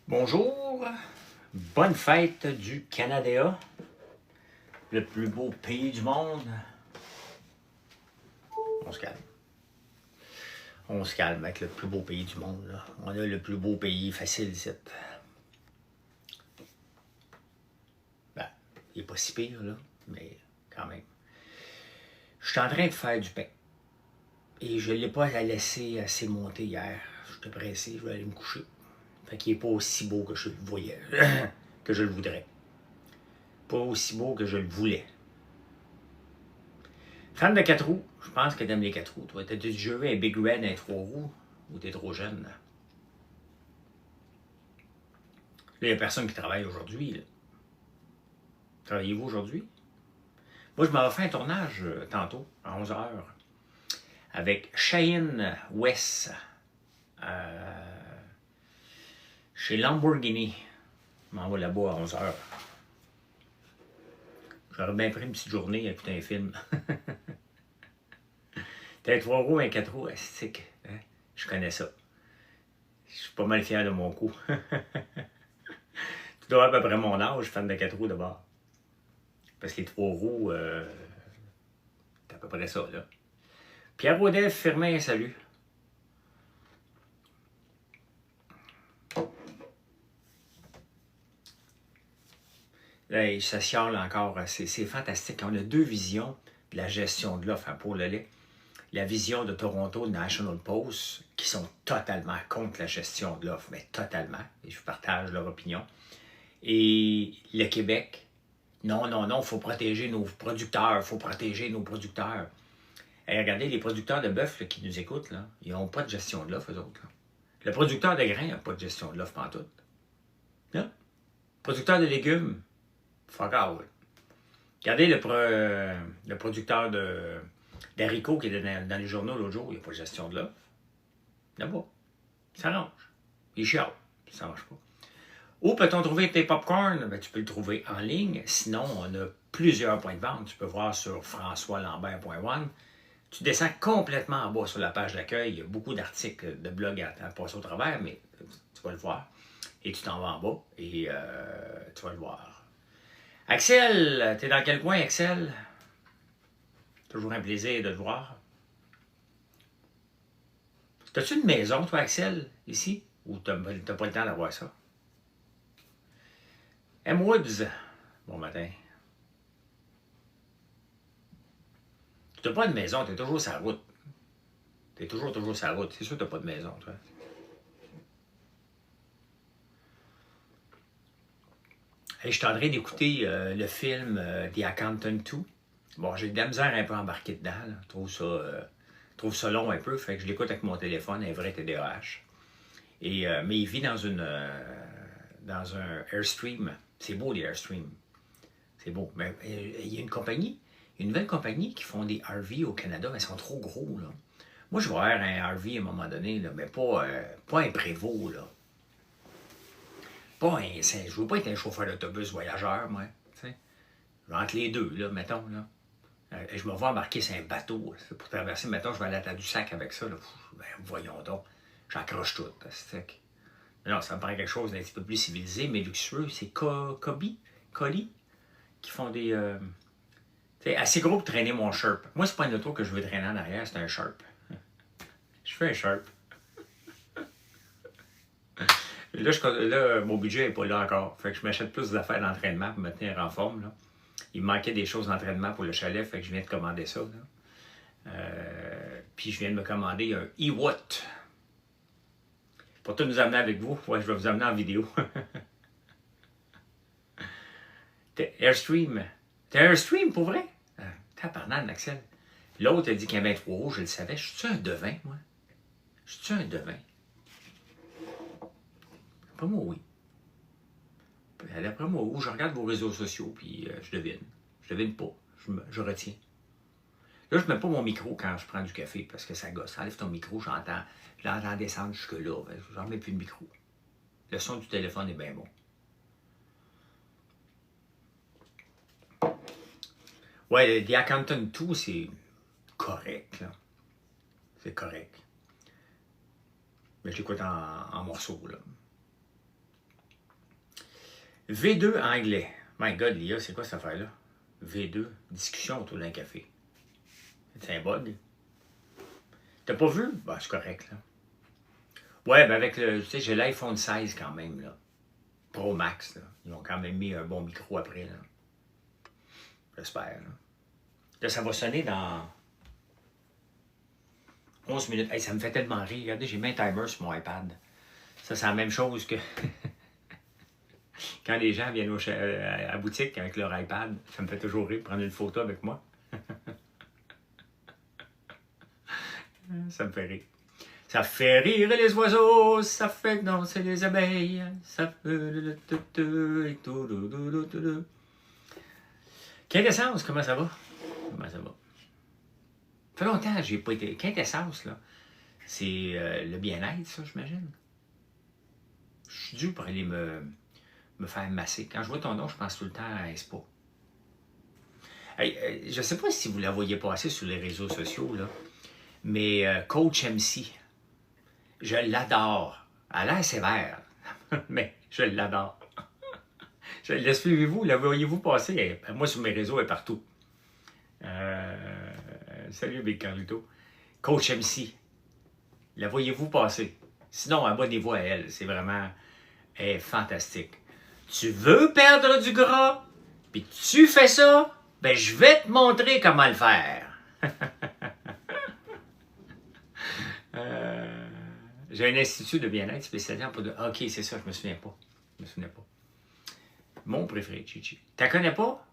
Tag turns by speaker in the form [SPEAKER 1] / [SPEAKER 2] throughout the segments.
[SPEAKER 1] Bonjour, bonne fête du Canada, le plus beau pays du monde. On se calme. On se calme avec le plus beau pays du monde. Là. On a le plus beau pays facile ici. Ben, il n'est pas si pire, là, mais quand même. Je suis en train de faire du pain. Et je ne l'ai pas laissé assez monter hier. J'étais pressé, je vais aller me coucher. Fait qu'il n'est pas aussi beau que je le voyais, que je le voudrais. Pas aussi beau que je le voulais. Fan de 4 roues, je pense que t'aimes les 4 roues. Toi, t'as déjà vu un Big Red un 3 roues ou t'es trop jeune? Là, il n'y a personne qui travaille aujourd'hui. Là. Travaillez-vous aujourd'hui? Moi, je m'en vais faire un tournage tantôt, à 11h, avec Cheyenne West, chez Lamborghini. Je m'en vais là-bas à 11h. J'aurais bien pris une petite journée à écouter un film. T'as un 3 roues, un 4 roues, astique. Hein? Je connais ça. Je suis pas mal fier de mon coup. Tu dois avoir à peu près mon âge, fan de 4 roues d'abord. Parce que les 3 roues, c'est à peu près ça, là. Pierre Audet, Firmin, salut. Là, ça chiale encore. C'est fantastique. On a deux visions de la gestion de l'offre pour le lait. La vision de Toronto National Post, qui sont totalement contre la gestion de l'offre, mais totalement. Et je partage leur opinion. Et le Québec, non, il faut protéger nos producteurs, Et regardez, les producteurs de bœuf là, qui nous écoutent, là, ils n'ont pas de gestion de l'offre, eux autres. Là. Le producteur de grains n'a pas de gestion de l'offre pantoute. Non? Le producteur de légumes, fuck out. Regardez le producteur d'haricots qui était dans les journaux l'autre jour, il n'y a pas de gestion de l'offre. Il n'y a pas. Ça arrange. Il chiale. Ça ne marche pas. Où peut-on trouver tes popcorn? Ben, tu peux le trouver en ligne. Sinon, on a plusieurs points de vente. Tu peux voir sur françoislambert.one. Tu descends complètement en bas sur la page d'accueil. Il y a beaucoup d'articles de blog à passer au travers, mais tu vas le voir. Et tu t'en vas en bas et tu vas le voir. Axel, t'es dans quel coin, Axel? Toujours un plaisir de te voir. T'as-tu une maison, toi, Axel, ici? Ou t'as pas le temps d'avoir ça? M. Woods, bon matin. Tu n'as pas de maison, tu es toujours sur la route. Tu es toujours sur la route. C'est sûr que tu n'as pas de maison, toi. Hey, je suis en train d'écouter le film The Accountant 2. Bon, j'ai de la misère un peu embarqué dedans. Là. Je trouve ça long un peu, fait que je l'écoute avec mon téléphone, un vrai TDAH. Mais il vit dans un Airstream. C'est beau, les Airstream. C'est beau. Mais il y a une nouvelle compagnie qui font des RV au Canada, mais ils sont trop gros, là. Moi, je vais avoir un RV à un moment donné, là, mais pas un Prévost, là. Je veux pas être un chauffeur d'autobus voyageur, moi. T'sais. Entre les deux, là, mettons, là. Je me vois embarquer sur un bateau pour traverser. Mettons, je vais aller à Tadoussac avec ça, là. Ben, voyons donc. J'accroche tout. Non, ça me paraît quelque chose d'un petit peu plus civilisé, mais luxueux. C'est Coli, qui font des... C'est assez gros pour traîner mon Sherp. Moi, c'est pas une auto que je veux traîner en arrière, c'est un Sherp. Je fais un Sherp. Là, mon budget n'est pas là encore. Fait que je m'achète plus d'affaires d'entraînement pour me tenir en forme. Là. Il me manquait des choses d'entraînement pour le chalet, fait que je viens de commander ça. Puis je viens de me commander un E-Watt. Pour tout nous amener avec vous, ouais, je vais vous amener en vidéo. Airstream. T'es Airstream pour vrai? Tabarnak, Axel. L'autre a dit qu'il y avait un 3 roues, je le savais. Je suis un devin, moi? Je suis un devin? Pas moi, oui. D'après moi, je regarde vos réseaux sociaux, puis je devine. Je devine pas. Je retiens. Là, je mets pas mon micro quand je prends du café, parce que ça gosse. Enlève ton micro, je l'entends descendre jusque-là. J'en mets plus de micro. Le son du téléphone est bien bon. Ouais, The Accountant 2, c'est correct, là. C'est correct. Mais je l'écoute en morceaux, là. V2 anglais. My God, Lia, c'est quoi cette affaire-là? V2, discussion autour d'un café. C'est un bug. T'as pas vu? Bah, c'est correct, là. Ouais, ben avec le. Tu sais, j'ai l'iPhone 16 quand même, là. Pro Max, là. Ils ont quand même mis un bon micro après, là. J'espère, là. Là, ça va sonner dans 11 minutes. Hey, ça me fait tellement rire. Regardez, j'ai mis un timer sur mon iPad. Ça, c'est la même chose que quand les gens viennent à la boutique avec leur iPad. Ça me fait toujours rire de prendre une photo avec moi. Ça me fait rire. Ça fait rire les oiseaux, ça fait danser les abeilles, ça fait... Quintessence, comment ça va? Comment ça va? Ça fait longtemps que j'ai pas été... Quintessence, là, c'est le bien-être, ça, j'imagine. Je suis dû pour aller me faire masser. Quand je vois ton nom, je pense tout le temps à un spa. Hey, je ne sais pas si vous la voyez passer sur les réseaux sociaux, là, mais Coach MC, je l'adore. Elle a l'air sévère, mais je l'adore. La suivez-vous, la voyez-vous passer? Moi, sur mes réseaux, elle est partout. Salut, Big Carlito. Coach MC, la voyez-vous passer? Sinon, abonnez-vous à elle. C'est vraiment fantastique. Tu veux perdre du gras? Puis tu fais ça? Ben, je vais te montrer comment le faire. J'ai un institut de bien-être spécialisé en poudre. Ok, c'est ça, je me souviens pas. Mon préféré, Chichi. Tu la connais pas?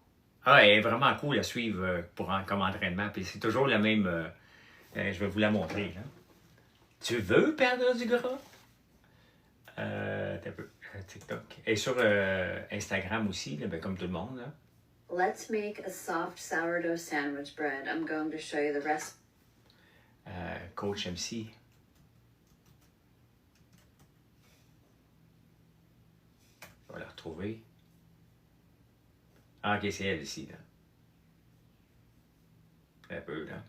[SPEAKER 1] Ah, elle est vraiment cool à suivre comme entraînement. Puis c'est toujours la même. Je vais vous la montrer. Là. Tu veux perdre du gras? T'as peu. TikTok. Et sur Instagram aussi, là, ben, comme tout le monde. Là.
[SPEAKER 2] Let's make a soft sourdough sandwich bread. I'm going to show you the recipe.
[SPEAKER 1] Coach MC. Je vais la retrouver. Ah, ok, c'est elle ici. Là. Un peu, là.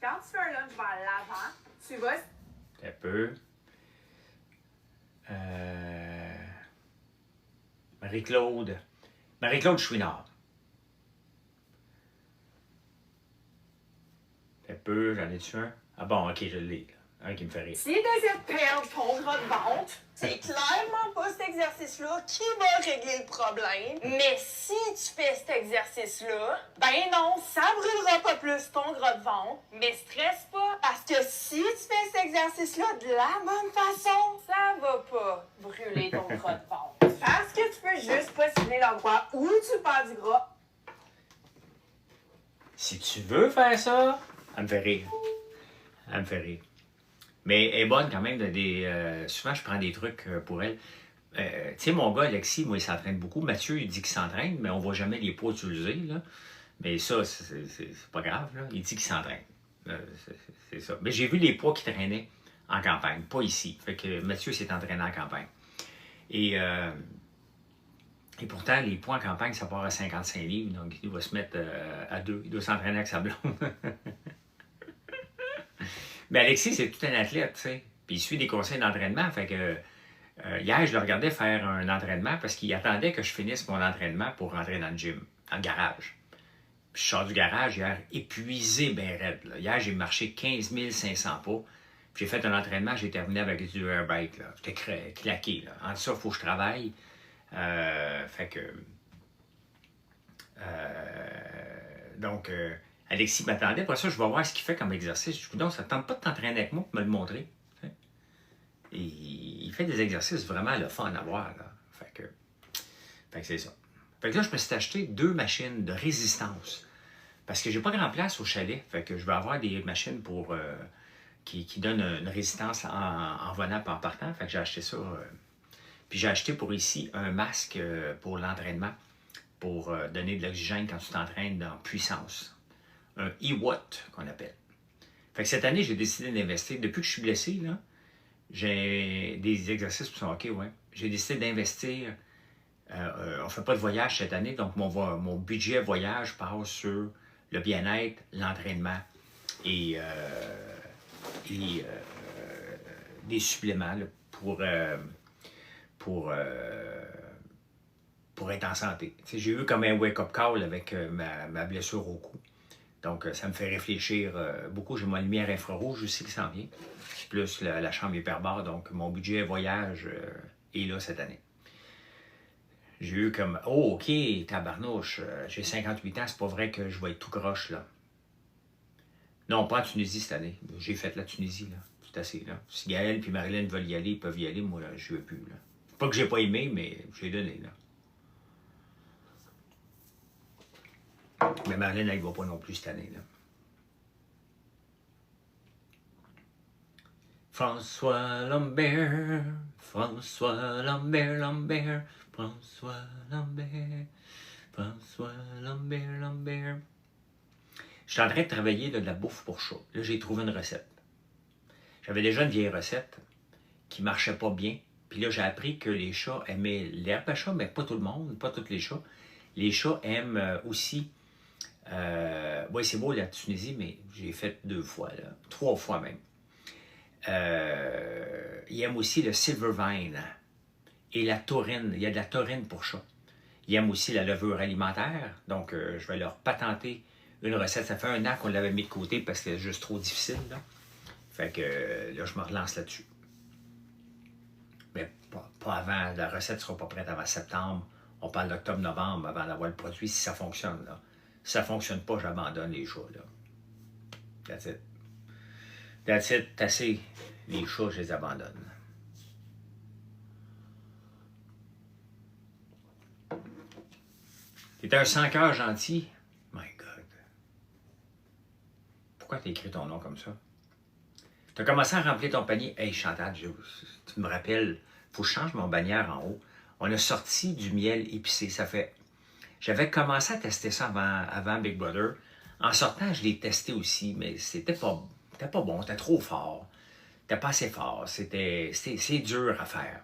[SPEAKER 3] Quand tu fais un lunch vers l'avant, tu vas...
[SPEAKER 1] Un peu. Marie-Claude. Marie-Claude Chouinard. Un peu, j'en ai-tu un? Ah bon, ok, je l'ai. Un qui me fait rire.
[SPEAKER 3] Si tu désires perdre ton gras de ventre, c'est clairement pas cet exercice-là qui va régler le problème. Mais si tu fais cet exercice-là, ben non, ça brûlera pas plus ton gras de ventre. Mais stresse pas, parce que si tu fais cet exercice-là de la bonne façon, ça va pas brûler ton gras de ventre. Parce que tu peux juste pas cibler l'endroit où tu perds du gras.
[SPEAKER 1] Si tu veux faire ça, elle me fait rire. Elle me fait rire. Mais elle est bonne quand même. Souvent, je prends des trucs pour elle. Tu sais, mon gars, Alexis, moi, il s'entraîne beaucoup. Mathieu, il dit qu'il s'entraîne, mais on voit jamais les poids utilisés. Là. Mais ça, c'est pas grave. Là. Il dit qu'il s'entraîne. C'est ça. Mais j'ai vu les poids qui traînaient en campagne, pas ici. Fait que Mathieu s'est entraîné en campagne. Et pourtant, les poids en campagne, ça part à 55 livres. Donc, il va se mettre à 2. Il doit s'entraîner avec sa blonde. Mais Alexis, c'est tout un athlète, tu sais. Puis il suit des conseils d'entraînement. Fait que hier, je le regardais faire un entraînement parce qu'il attendait que je finisse mon entraînement pour rentrer dans le gym, dans le garage. Puis je sors du garage hier, épuisé, ben raide. Là. Hier, j'ai marché 15 500 pas. Puis j'ai fait un entraînement, j'ai terminé avec du air bike. J'étais claqué. Là. En ça, il faut que je travaille. Fait que... donc... Alexis m'attendait, après ça, je vais voir ce qu'il fait comme exercice. Je dis, donc, ça ne tente pas de t'entraîner avec moi pour me le montrer. Et il fait des exercices vraiment le fun à voir. Là. Fait que c'est ça. Fait que là, je me suis acheté 2 machines de résistance. Parce que j'ai pas grand place au chalet. Fait que je vais avoir des machines pour qui donnent une résistance en venant et en partant. Fait que j'ai acheté ça. Puis j'ai acheté pour ici un masque pour l'entraînement. Pour donner de l'oxygène quand tu t'entraînes en puissance. Un EWOT qu'on appelle. Fait que cette année, j'ai décidé d'investir. Depuis que je suis blessé, là, j'ai des exercices pour son hockey, ouais. J'ai décidé d'investir. On ne fait pas de voyage cette année, donc mon budget voyage passe sur le bien-être, l'entraînement et des suppléments là, pour être en santé. J'ai eu comme un wake-up call avec ma blessure au cou. Donc, ça me fait réfléchir beaucoup. J'ai ma lumière infrarouge aussi qui s'en vient. Plus la chambre hyperbare. Donc, mon budget voyage est là cette année. J'ai eu comme, oh, OK, tabarnouche, j'ai 58 ans, c'est pas vrai que je vais être tout croche, là. Non, pas en Tunisie cette année. J'ai fait la Tunisie, là. C'est assez, là. Si Gaël et Marilyn veulent y aller, ils peuvent y aller. Moi, là, je veux plus, là. Pas que j'ai pas aimé, mais j'ai donné, là. Mais Marilyn, elle ne va pas non plus cette année, là. François Lambert, François Lambert, Lambert, François Lambert, François Lambert, Lambert. Je suis en train de travailler de la bouffe pour chat. Là, j'ai trouvé une recette. J'avais déjà une vieille recette qui ne marchait pas bien. Puis là, j'ai appris que les chats aimaient l'herbe à chat, mais pas tout le monde, pas tous les chats. Les chats aiment aussi... oui, c'est beau la Tunisie, mais j'ai fait 2 fois, là, 3 fois même. Ils aiment aussi le silver vine et la taurine. Il y a de la taurine pour chat. Ils aiment aussi la levure alimentaire. Donc, je vais leur patenter une recette. Ça fait 1 an qu'on l'avait mis de côté parce que c'était juste trop difficile, là. Fait que là, je me relance là-dessus. Mais pas avant. La recette ne sera pas prête avant septembre. On parle d'octobre-novembre avant d'avoir le produit si ça fonctionne, là. Si ça ne fonctionne pas, j'abandonne les chats, là. That's it. That's it. Assez. Les chats, je les abandonne. T'es un sans-cœur gentil. My God. Pourquoi t'as écrit ton nom comme ça? T'as commencé à remplir ton panier. Hey, Chantal, tu me rappelles, faut que je change mon bannière en haut. On a sorti du miel épicé. Ça fait... J'avais commencé à tester ça avant Big Brother. En sortant, je l'ai testé aussi, mais c'était pas bon. C'était trop fort. C'était pas assez fort. C'est dur à faire.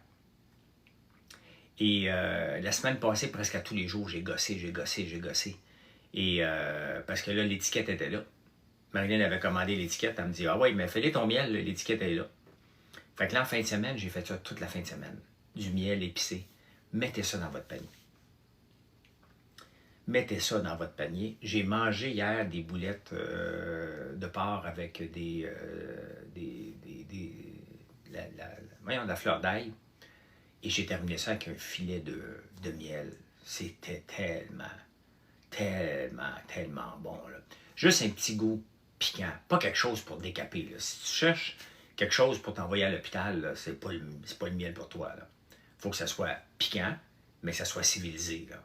[SPEAKER 1] Et la semaine passée, presque à tous les jours, j'ai gossé. Et parce que là, l'étiquette était là. Marilyn avait commandé l'étiquette. Elle me dit, ah ouais, mais fais-le ton miel, l'étiquette est là. Fait que là, en fin de semaine, j'ai fait ça toute la fin de semaine. Du miel épicé. Mettez ça dans votre panier. Mettez ça dans votre panier. J'ai mangé hier des boulettes de porc avec de la fleur d'ail. Et j'ai terminé ça avec un filet de miel. C'était tellement bon, là. Juste un petit goût piquant. Pas quelque chose pour décaper, là. Si tu cherches quelque chose pour t'envoyer à l'hôpital, c'est pas le miel pour toi, là. Faut que ça soit piquant, mais que ça soit civilisé, là.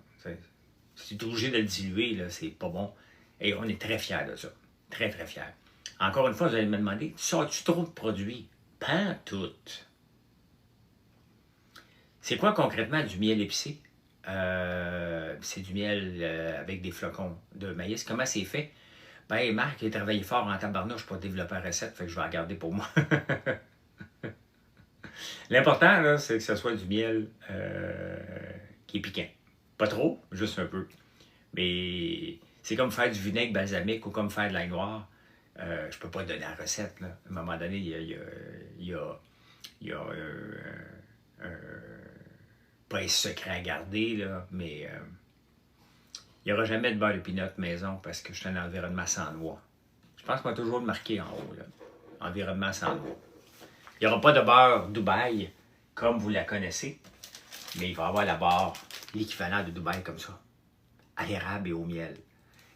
[SPEAKER 1] Si tu es obligé de le diluer, là, c'est pas bon. Et on est très fiers de ça. Très, très fiers. Encore une fois, vous allez me demander, sors-tu trop de produits? Pas tout. C'est quoi concrètement du miel épicé? C'est du miel avec des flocons de maïs. Comment c'est fait? Ben, Marc a travaillé fort en tabarnouche pour développer la recette, fait que je vais la garder pour moi. L'important, là, c'est que ce soit du miel qui est piquant. Pas trop, juste un peu. Mais c'est comme faire du vinaigre balsamique ou comme faire de l'ail noir. Je peux pas donner la recette, là. À un moment donné, il y a pas un secret à garder, là, mais il n'y aura jamais de beurre de pinot maison parce que je suis dans un environnement sans noix. Je pense qu'on va toujours le marquer en haut, là. Environnement sans noix. Il n'y aura pas de beurre Dubaï comme vous la connaissez, mais il va y avoir la barre, l'équivalent de Dubaï comme ça, à l'érable et au miel.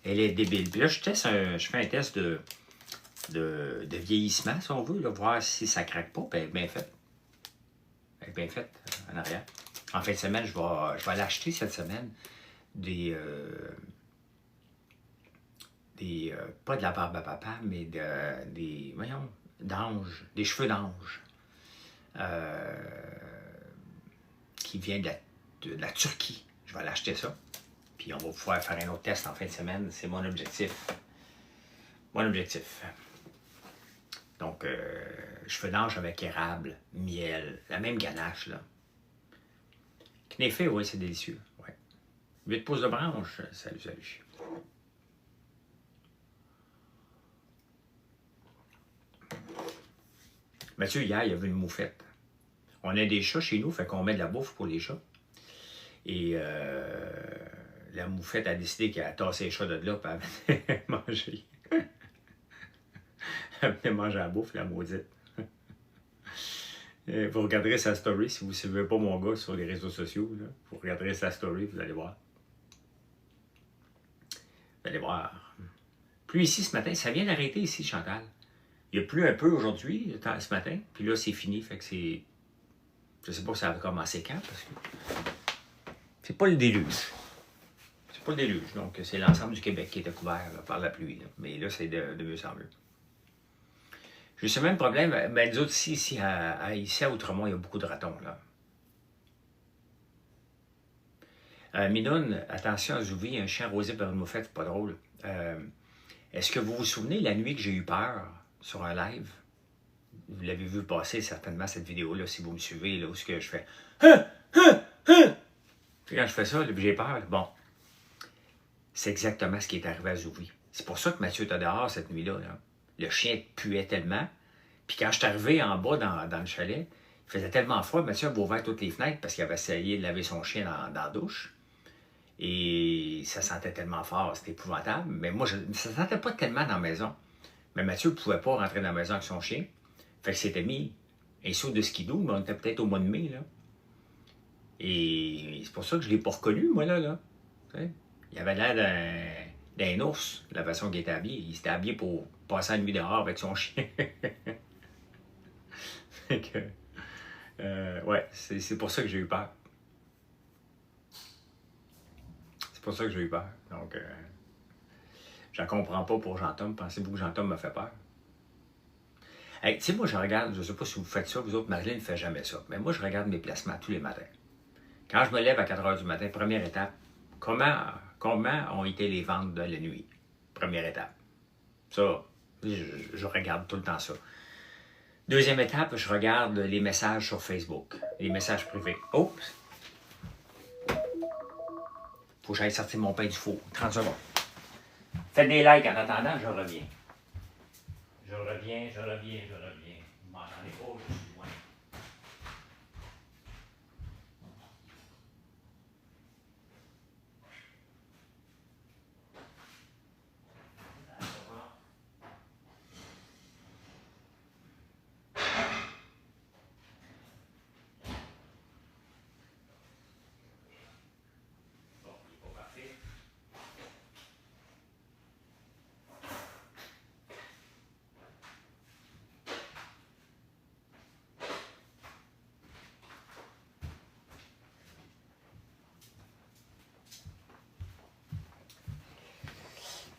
[SPEAKER 1] Elle est débile. Puis là, je fais un test de vieillissement, si on veut, là, voir si ça ne craque pas. Ben, bien fait. Bien fait, en arrière. En fin de semaine, je vais l'acheter cette semaine. Pas de la barbe à papa, mais d'ange, des cheveux d'ange. Qui vient de la Turquie. Je vais l'acheter ça. Puis on va pouvoir faire un autre test en fin de semaine. C'est mon objectif. Donc, cheveux d'ange avec érable, miel, la même ganache, là. Knéfé, oui, c'est délicieux. Ouais. 8 pouces de branche. Salut. Mathieu, hier, il a vu une moufette. On a des chats chez nous, fait qu'on met de la bouffe pour les chats. Et la moufette a décidé qu'elle a tassé les chats de là, puis elle venait manger. Elle venait manger la bouffe, la maudite. Vous regarderez sa story, si vous ne suivez pas mon gars sur les réseaux sociaux, là, vous regarderez sa story, vous allez voir. Vous allez voir. Pluie ici ce matin, ça vient d'arrêter ici, Chantal. Il y a plu un peu aujourd'hui, ce matin, puis là, c'est fini, fait que c'est... Je sais pas si ça va commencer quand, parce que c'est pas le déluge. C'est pas le déluge, donc c'est l'ensemble du Québec qui était couvert là, par la pluie. Là. Mais là, c'est de mieux en mieux. J'ai ce même problème, ben, nous autres, ici à Outremont, il y a beaucoup de ratons, là. Minoune, attention à Zouvi, un chien rosé par une moufette, c'est pas drôle. Est-ce que vous vous souvenez la nuit que j'ai eu peur sur un live? Vous l'avez vu passer certainement cette vidéo-là, si vous me suivez, là, où ce que je fais hein, hein, hein. Puis quand je fais ça, j'ai peur. Là. Bon, c'est exactement ce qui est arrivé à Zouvi. C'est pour ça que Mathieu était dehors cette nuit-là. Là. Le chien puait tellement. Puis quand je suis arrivé en bas dans le chalet, il faisait tellement froid, Mathieu avait ouvert toutes les fenêtres parce qu'il avait essayé de laver son chien dans la douche. Et ça sentait tellement fort, c'était épouvantable. Mais moi, ça ne sentait pas tellement dans la maison. Mais Mathieu ne pouvait pas rentrer dans la maison avec son chien. Fait que s'était mis un saut de skidoo, mais on était peut-être au mois de mai, là. Et c'est pour ça que je ne l'ai pas reconnu, moi, là. Il avait l'air d'un ours, de la façon qu'il était habillé. Il s'était habillé pour passer la nuit dehors avec son chien. Fait que, ouais, c'est pour ça que j'ai eu peur. C'est pour ça que j'ai eu peur. Donc, je ne comprends pas pour Jean-Tom. Pensez-vous que Jean-Tom m'a fait peur? Hey, tu sais, moi, je regarde, je ne sais pas si vous faites ça, vous autres, Marilyn ne fait jamais ça, mais moi, je regarde mes placements tous les matins. Quand je me lève à 4 h du matin, première étape, comment ont été les ventes de la nuit? Première étape. Ça, je regarde tout le temps ça. Deuxième étape, je regarde les messages sur Facebook, les messages privés. Oups! Faut que j'aille sortir mon pain du four. 30 secondes. Faites des likes en attendant, je reviens. Je reviens. Vous m'entendez pas, je suis loin. Bon, il n'est pas parfait.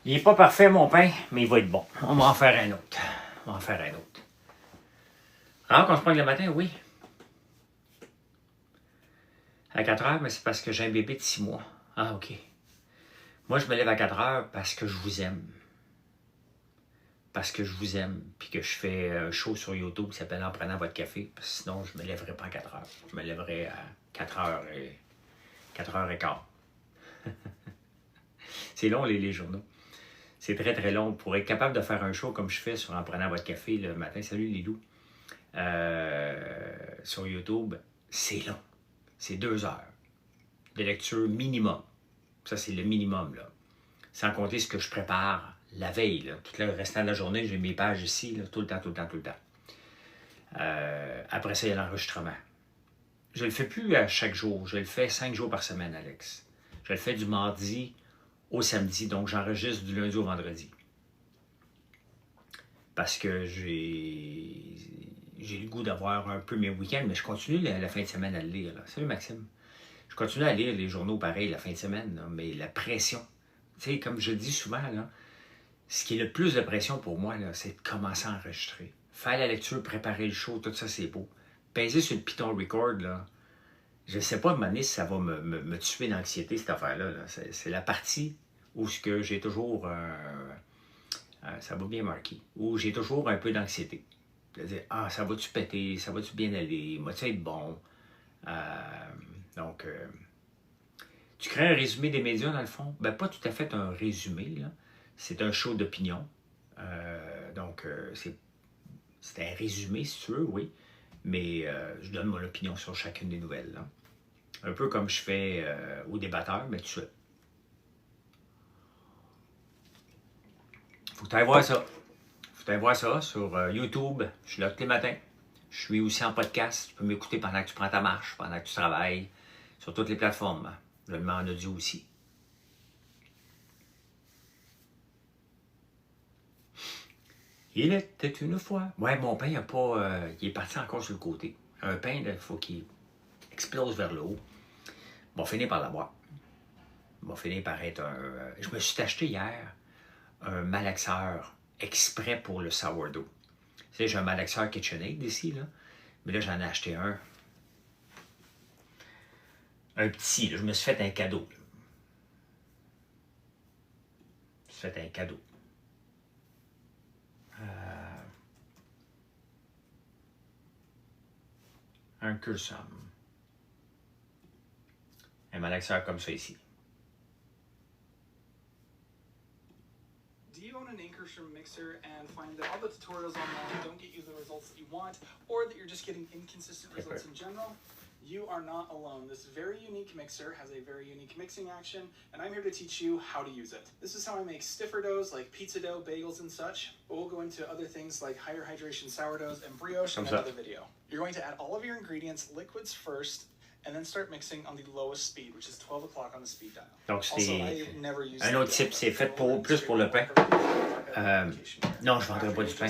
[SPEAKER 1] Il n'est pas parfait, mon pain, mais il va être bon. On va en faire un autre. Alors qu'on se pogne le matin, oui. À 4 h, mais c'est parce que j'ai un bébé de 6 mois. Ah, OK. Moi, je me lève à 4 h parce que je vous aime. Parce que je vous aime. Puis que je fais un show sur YouTube qui s'appelle En prenant votre café. Parce que sinon, je ne me lèverais pas à 4 h. Je me lèverais à 4 h et 4 h 15. C'est long, les journaux. C'est très, très long. Pour être capable de faire un show comme je fais sur En prenant votre café le matin, salut les loups, sur YouTube, c'est long. C'est 2 heures de lecture minimum. Ça, c'est le minimum, là. Sans compter ce que je prépare la veille, là. Tout le restant de la journée, j'ai mes pages ici, là, tout le temps. Après ça, il y a l'enregistrement. Je le fais plus à chaque jour. Je le fais 5 jours par semaine, Alex. Je le fais du mardi au samedi, donc j'enregistre du lundi au vendredi. Parce que j'ai le goût d'avoir un peu mes week-ends, mais je continue la fin de semaine à le lire. Là. Salut Maxime. Je continue à lire les journaux pareil la fin de semaine, là, mais la pression, tu sais, comme je dis souvent, là, ce qui est le plus de pression pour moi, là, c'est de commencer à enregistrer. Faire la lecture, préparer le show, tout ça, c'est beau. Peser sur le piton record, là, je ne sais pas de si ça va me tuer d'anxiété, cette affaire-là. Là. C'est la partie où ce que j'ai toujours, ça va bien marquer, où j'ai toujours un peu d'anxiété. C'est-à-dire, ça va-tu péter, ça va-tu bien aller, va-tu être bon? Donc, tu crées un résumé des médias, dans le fond? Ben, pas tout à fait un résumé, là. C'est un show d'opinion. Donc, c'est un résumé, si tu veux, oui. Mais je donne mon opinion sur chacune des nouvelles. Là. Un peu comme je fais au débatteur, mais tout de suite. Faut que tu ailles voir ça. Faut que tu ailles voir ça sur YouTube. Je suis là tous les matins. Je suis aussi en podcast. Tu peux m'écouter pendant que tu prends ta marche, pendant que tu travailles, sur toutes les plateformes. Je le mets en audio aussi. Il était une fois. Ouais, mon pain, il est parti encore sur le côté. Un pain, il faut qu'il explose vers le haut. Il va finir par l'avoir. Il va finir par être un... je me suis acheté hier un malaxeur exprès pour le sourdough. Tu sais, j'ai un malaxeur KitchenAid ici, là. Mais là, j'en ai acheté un. Un petit, là. Je me suis fait un cadeau. Là. Je me suis fait un cadeau. Un cursum. Un malaxeur comme ça ici.
[SPEAKER 4] Do you own an Ankerstrom mixer and find that all the tutorials online don't get you the results that you want, or that you're just getting inconsistent results in general? You are not alone. This very unique mixer has a very unique mixing action, and I'm here to teach you how to use it. This is how I make stiffer doughs like pizza dough, bagels, and such, but we'll go into other things like higher hydration sourdoughs and brioche in another video. You're going to add all of your ingredients, liquids first, and then start mixing on the lowest speed, which is 12 o'clock on the speed dial.
[SPEAKER 1] Donc, c'est
[SPEAKER 4] un
[SPEAKER 1] autre type, c'est fait plus pour le pain. Non, je ne vendrai pas du pain.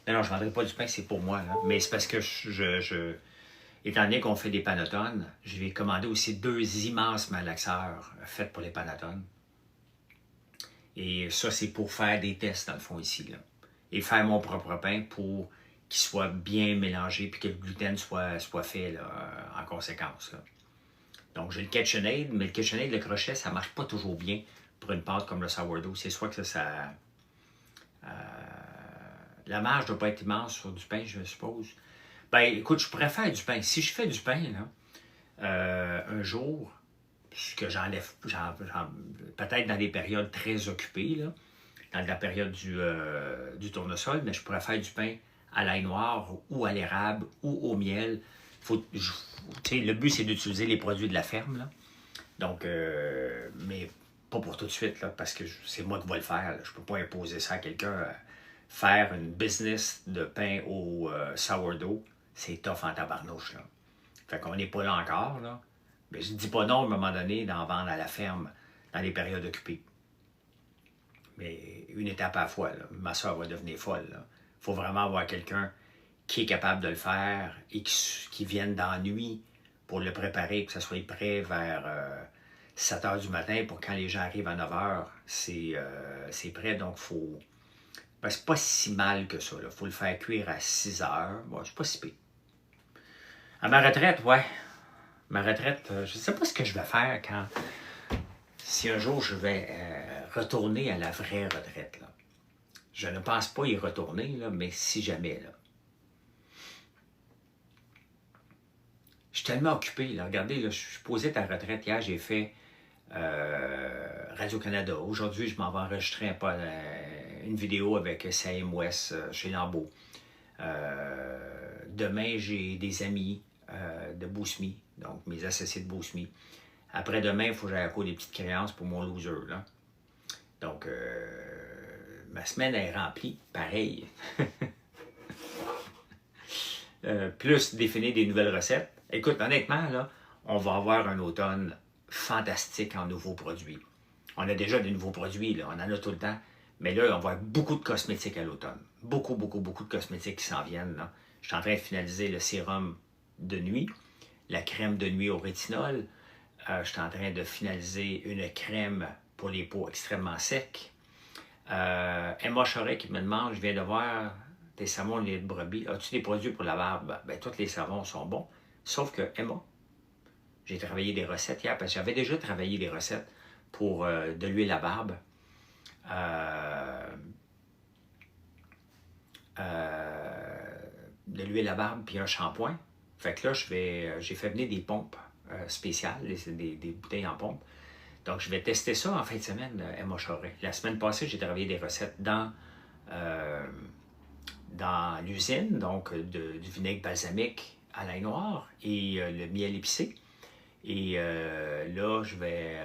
[SPEAKER 1] Non, je ne vendrai pas du pain, c'est pour moi. Là. Mais c'est parce que étant donné qu'on fait des panettones, je vais commander aussi 2 immenses malaxeurs faits pour les panettones. Et ça, c'est pour faire des tests, dans le fond, ici. Là. Et faire mon propre pain pour qu'il soit bien mélangé puis que le gluten soit fait là, en conséquence. Là. Donc, j'ai le KitchenAid, mais le KitchenAid, le crochet, ça ne marche pas toujours bien pour une pâte comme le sourdough. C'est soit que ça la marge ne doit pas être immense sur du pain, je suppose. Ben, écoute, je pourrais faire du pain. Si je fais du pain, là, un jour, ce que j'enlève, peut-être dans des périodes très occupées, là, dans la période du tournesol, mais je pourrais faire du pain à l'ail noir ou à l'érable ou au miel. Le but, c'est d'utiliser les produits de la ferme. Là. Donc, mais pas pour tout de suite, là, parce que c'est moi qui vais le faire. Là. Je ne peux pas imposer ça à quelqu'un. Faire une business de pain au sourdough, c'est tough en tabarnouche. Là. Fait qu'on n'est pas là encore. Là. Mais je ne dis pas non à un moment donné d'en vendre à la ferme dans les périodes occupées. Mais une étape à la fois. Là. Ma soeur va devenir folle. Il faut vraiment avoir quelqu'un qui est capable de le faire et qui vienne dans la nuit pour le préparer, que ça soit prêt vers 7 h du matin pour quand les gens arrivent à 9 h, c'est prêt. Donc, faut... Ben, c'est pas si mal que ça. Il faut le faire cuire à 6 h. Bon, c'est pas si pire. À ma retraite, ouais. Ma retraite, je ne sais pas ce que je vais faire quand... Si un jour je vais retourner à la vraie retraite. Là. Je ne pense pas y retourner, là, mais si jamais. Là. Je suis tellement occupé. Là. Regardez, là, je suis posé à la retraite. Hier, j'ai fait Radio-Canada. Aujourd'hui, je m'en vais enregistrer une vidéo avec Saïm West chez Lambeau. Demain, j'ai des amis de Bousmi, donc mes associés de Bousmi. Après-demain, il faut que j'aille à court des petites créances pour mon loser. Là. Donc, ma semaine est remplie, pareil. Plus définir des nouvelles recettes. Écoute, honnêtement, là, on va avoir un automne fantastique en nouveaux produits. On a déjà des nouveaux produits, là, on en a tout le temps. Mais là, on va avoir beaucoup de cosmétiques à l'automne. Beaucoup de cosmétiques qui s'en viennent. Là. Je suis en train de finaliser le sérum de nuit, la crème de nuit au rétinol. Je suis en train de finaliser une crème pour les peaux extrêmement secs. Emma Choret qui me demande, je viens de voir tes savons de lait de brebis. As-tu des produits pour la barbe? Ben, tous les savons sont bons. Sauf que, Emma, j'ai travaillé des recettes hier, parce que j'avais déjà travaillé des recettes pour de l'huile à barbe. De l'huile à barbe puis un shampoing. Fait que là, j'ai fait venir des pompes spéciales, des bouteilles en pompe. Donc, je vais tester ça en fin de semaine, Emma Choret. La semaine passée, j'ai travaillé des recettes dans dans l'usine, donc du vinaigre balsamique à l'ail noir et le miel épicé. Et là, je vais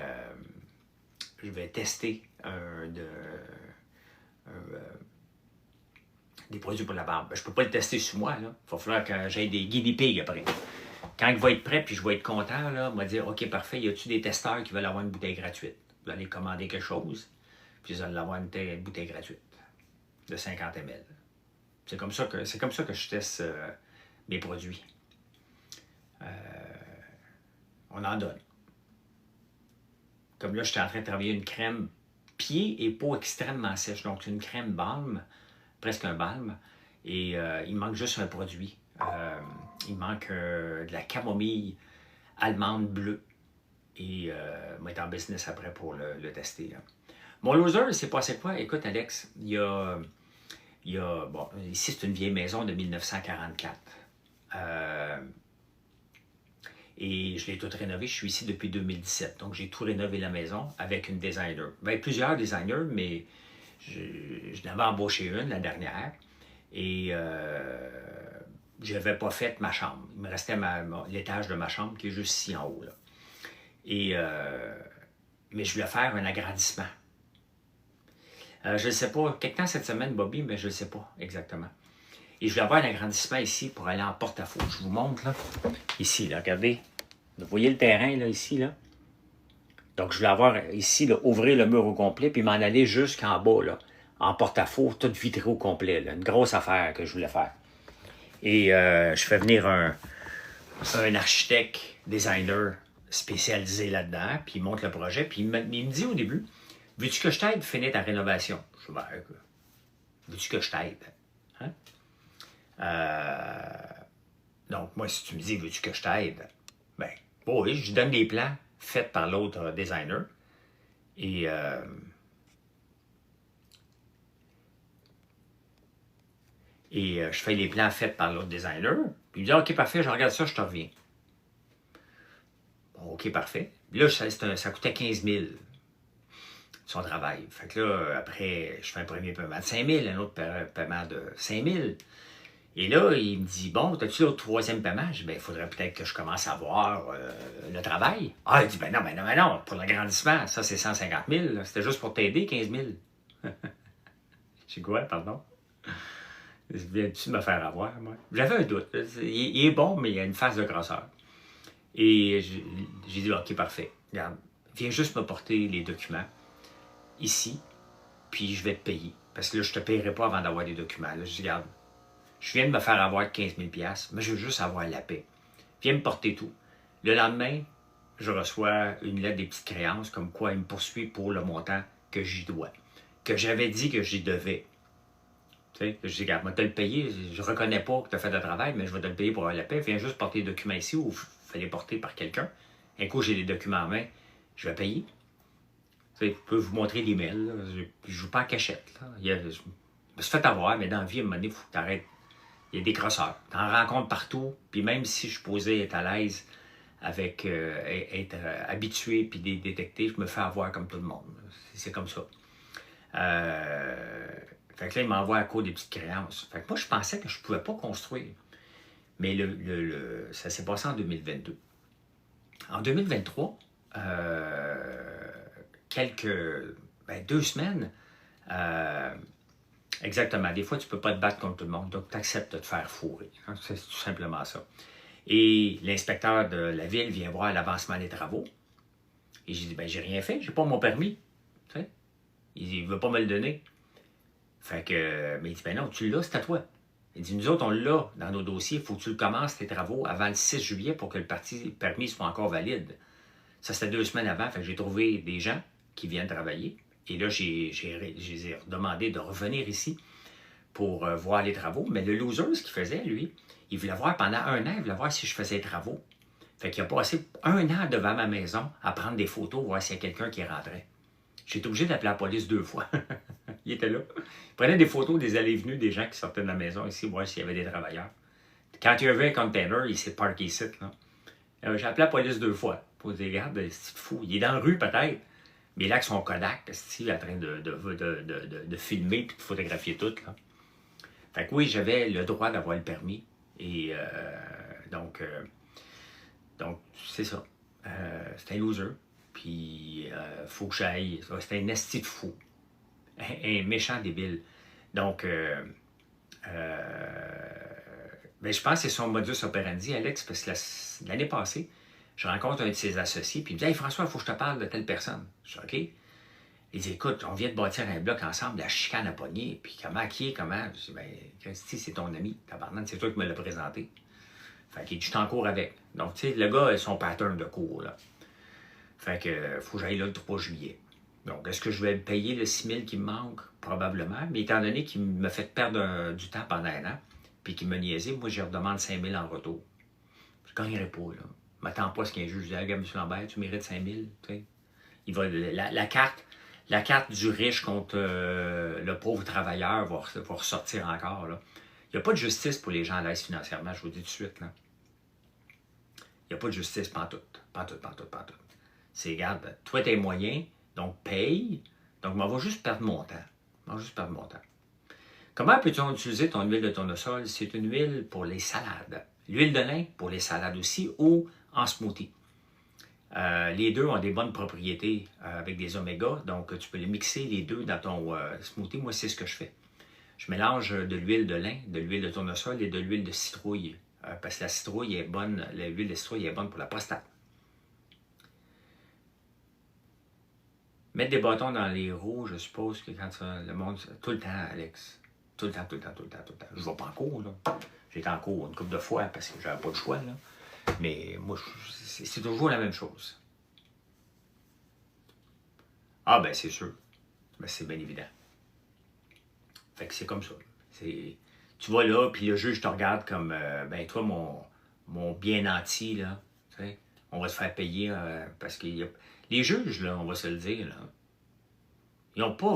[SPEAKER 1] tester des produits pour la barbe. Je ne peux pas le tester sur moi. Il va falloir que j'aille des guinea pigs après. Quand il va être prêt, puis je vais être content, là, on va dire, OK, parfait, y a-tu des testeurs qui veulent avoir une bouteille gratuite? Vous allez commander quelque chose, puis vous allez avoir une bouteille gratuite de 50 ml. C'est comme ça que je teste mes produits. On en donne. Comme là, j'étais en train de travailler une crème pied et peau extrêmement sèche. Donc, une crème balme, presque un balme. Et il manque juste un produit. Il manque de la camomille allemande bleue. Et on va être en business après pour le tester. Là. Mon loser, c'est passé quoi? Écoute, Alex, bon, ici, c'est une vieille maison de 1944. Et je l'ai toute rénovée. Je suis ici depuis 2017. Donc, j'ai tout rénové la maison avec une designer. Ben, plusieurs designers, mais je n'avais embauché une, la dernière. Et je n'avais pas fait ma chambre. Il me restait l'étage de ma chambre qui est juste ici en haut. Là. Et, mais je voulais faire un agrandissement. Je ne sais pas, quelque temps cette semaine, Bobby, mais je ne sais pas exactement. Et je voulais avoir un agrandissement ici pour aller en porte-à-faux. Je vous montre, là. Ici, là, regardez. Vous voyez le terrain, là, ici, là? Donc, je voulais avoir ici, là, ouvrir le mur au complet, puis m'en aller jusqu'en bas, là, en porte-à-faux, tout vitré au complet, là. Une grosse affaire que je voulais faire. Et je fais venir un architecte, designer spécialisé là-dedans, puis il monte le projet, puis il me dit au début, veux-tu que je t'aide à finir ta rénovation? Je dis, ben, veux-tu que je t'aide? Hein? Donc, moi, si tu me dis, veux-tu que je t'aide? Ben, oui, je lui donne des plans faits par l'autre designer. Et je fais les plans faits par l'autre designer. Puis il me dit, OK, parfait, je regarde ça, je te reviens. Bon, OK, parfait. Là, ça coûtait 15 000, son travail. Fait que là, après, je fais un premier paiement de 5 000, un autre paiement de 5 000. Et là, il me dit, bon, as-tu le troisième paiement? Je dis, ben, il faudrait peut-être que je commence à voir le travail. Ah, il dit, ben non, pour l'agrandissement, ça, c'est 150 000. C'était juste pour t'aider, 15 000. C'est quoi, pardon? Viens-tu de me faire avoir, moi? J'avais un doute. Il est bon, mais il a une face de grosseur. Et j'ai dit, OK, parfait. Regarde, viens juste me porter les documents ici, puis je vais te payer. Parce que là, je ne te payerai pas avant d'avoir des documents. Là, je dis, regarde, je viens de me faire avoir 15 000 $, mais je veux juste avoir la paix. Viens me porter tout. Le lendemain, je reçois une lettre des petites créances, comme quoi il me poursuit pour le montant que j'y dois. Que j'avais dit que j'y devais. Tu sais, je dis, regarde, moi, te le payer, je ne reconnais pas que tu as fait le travail, mais je vais te le payer pour avoir la paix. Viens juste porter les documents ici ou il fallait porter par quelqu'un. Un coup, j'ai les documents en main, je vais payer. Tu sais, je peux vous montrer l'email. Je ne joue pas en cachette. Là. Je me suis fait avoir, mais dans la vie, à un moment donné, il faut que tu arrêtes. Il y a des crosseurs. Tu en rencontres partout. Puis même si je suis posé être à l'aise avec être habitué puis détecter, je me fais avoir comme tout le monde. C'est comme ça. Fait que là, il m'envoie à cause des petites créances. Fait que moi, je pensais que je ne pouvais pas construire. Mais ça s'est passé en 2022. En 2023, 2 semaines, exactement, des fois, tu ne peux pas te battre contre tout le monde, donc tu acceptes de te faire fourrer. Hein, c'est tout simplement ça. Et l'inspecteur de la ville vient voir l'avancement des travaux. Et j'ai dit, ben, j'ai rien fait, j'ai pas mon permis. Tu sais? Il ne veut pas me le donner. Fait que, mais il dit, ben non, tu l'as, c'est à toi. Il dit, nous autres, on l'a dans nos dossiers, il faut que tu le commences, tes travaux, avant le 6 juillet pour que le permis soit encore valide. Ça, c'était 2 semaines avant, fait que j'ai trouvé des gens qui viennent travailler. Et là, j'ai demandé de revenir ici pour voir les travaux. Mais le loser, ce qu'il faisait, lui, il voulait voir pendant 1 an, il voulait voir si je faisais les travaux. Fait qu'il a passé 1 an devant ma maison à prendre des photos, voir s'il y a quelqu'un qui rentrait. J'étais obligé d'appeler la police 2 fois. Il était là. Il prenait des photos des allées et venues des gens qui sortaient de la maison ici, voir s'il y avait des travailleurs. Quand il y avait un container, il s'est parké ici. J'ai appelé la police 2 fois. Pour dire, regarde, c'est fou. Il est dans la rue peut-être, mais là, avec son Kodak, il est en train de filmer et de photographier tout. Là. Fait que oui, j'avais le droit d'avoir le permis. Et donc c'est ça. C'était un loser. Puis, faut que j'aille. C'était un esti de fou. Un méchant débile. Donc, ben, je pense que c'est son modus operandi, Alex, parce que l'année passée, je rencontre un de ses associés, puis il me dit « Hey François, il faut que je te parle de telle personne. » Je dis « OK. » Il dit « Écoute, on vient de bâtir un bloc ensemble, la chicane à pogner, puis comment, qui est, comment? » Je dis « Ben, Christy, c'est ton ami, tabarnak, c'est toi qui me l'as présenté. » Fait qu'il dit « Je suis en cours avec. » Donc, tu sais, le gars a son pattern de cours, là. Fait que, faut que j'aille là le 3 juillet. Donc, est-ce que je vais payer le 6 000 qui me manque? Probablement. Mais étant donné qu'il m'a fait perdre du temps pendant un an, puis qu'il m'a niaisé, moi, je redemande 5 000 en retour. Je ne gagnerai pas, là. Je m'attends pas à ce qu'un juge dise « Regarde, M. Lambert, tu mérites 5 000. » Tu sais. Il va, la carte du riche contre le pauvre travailleur va ressortir encore, là. Il n'y a pas de justice pour les gens à l'aise financièrement, je vous le dis tout de suite, là. Il n'y a pas de justice, pantoute. Pantoute. C'est, regarde, toi, tes moyens, donc paye. Donc, on va juste perdre mon temps. Comment peut-on utiliser ton huile de tournesol? C'est une huile pour les salades. L'huile de lin pour les salades aussi ou en smoothie. Les deux ont des bonnes propriétés avec des oméga. Donc, tu peux les mixer les deux dans ton smoothie. Moi, c'est ce que je fais. Je mélange de l'huile de lin, de l'huile de tournesol et de l'huile de citrouille. Parce que la citrouille est bonne, l'huile de citrouille est bonne pour la prostate. Mettre des bâtons dans les roues, je suppose que quand le monde... Tout le temps, Alex. Tout le temps. Je ne vais pas en cours, là. J'ai été en cours une couple de fois parce que j'avais pas le choix, là. Mais moi, c'est toujours la même chose. Ah, ben c'est sûr. Ben, c'est bien évident. Fait que c'est comme ça. Tu vas là, puis le juge te regarde comme, ben toi, mon bien nanti, là, tu sais, on va te faire payer, parce que les juges, là, on va se le dire, là, ils sont pas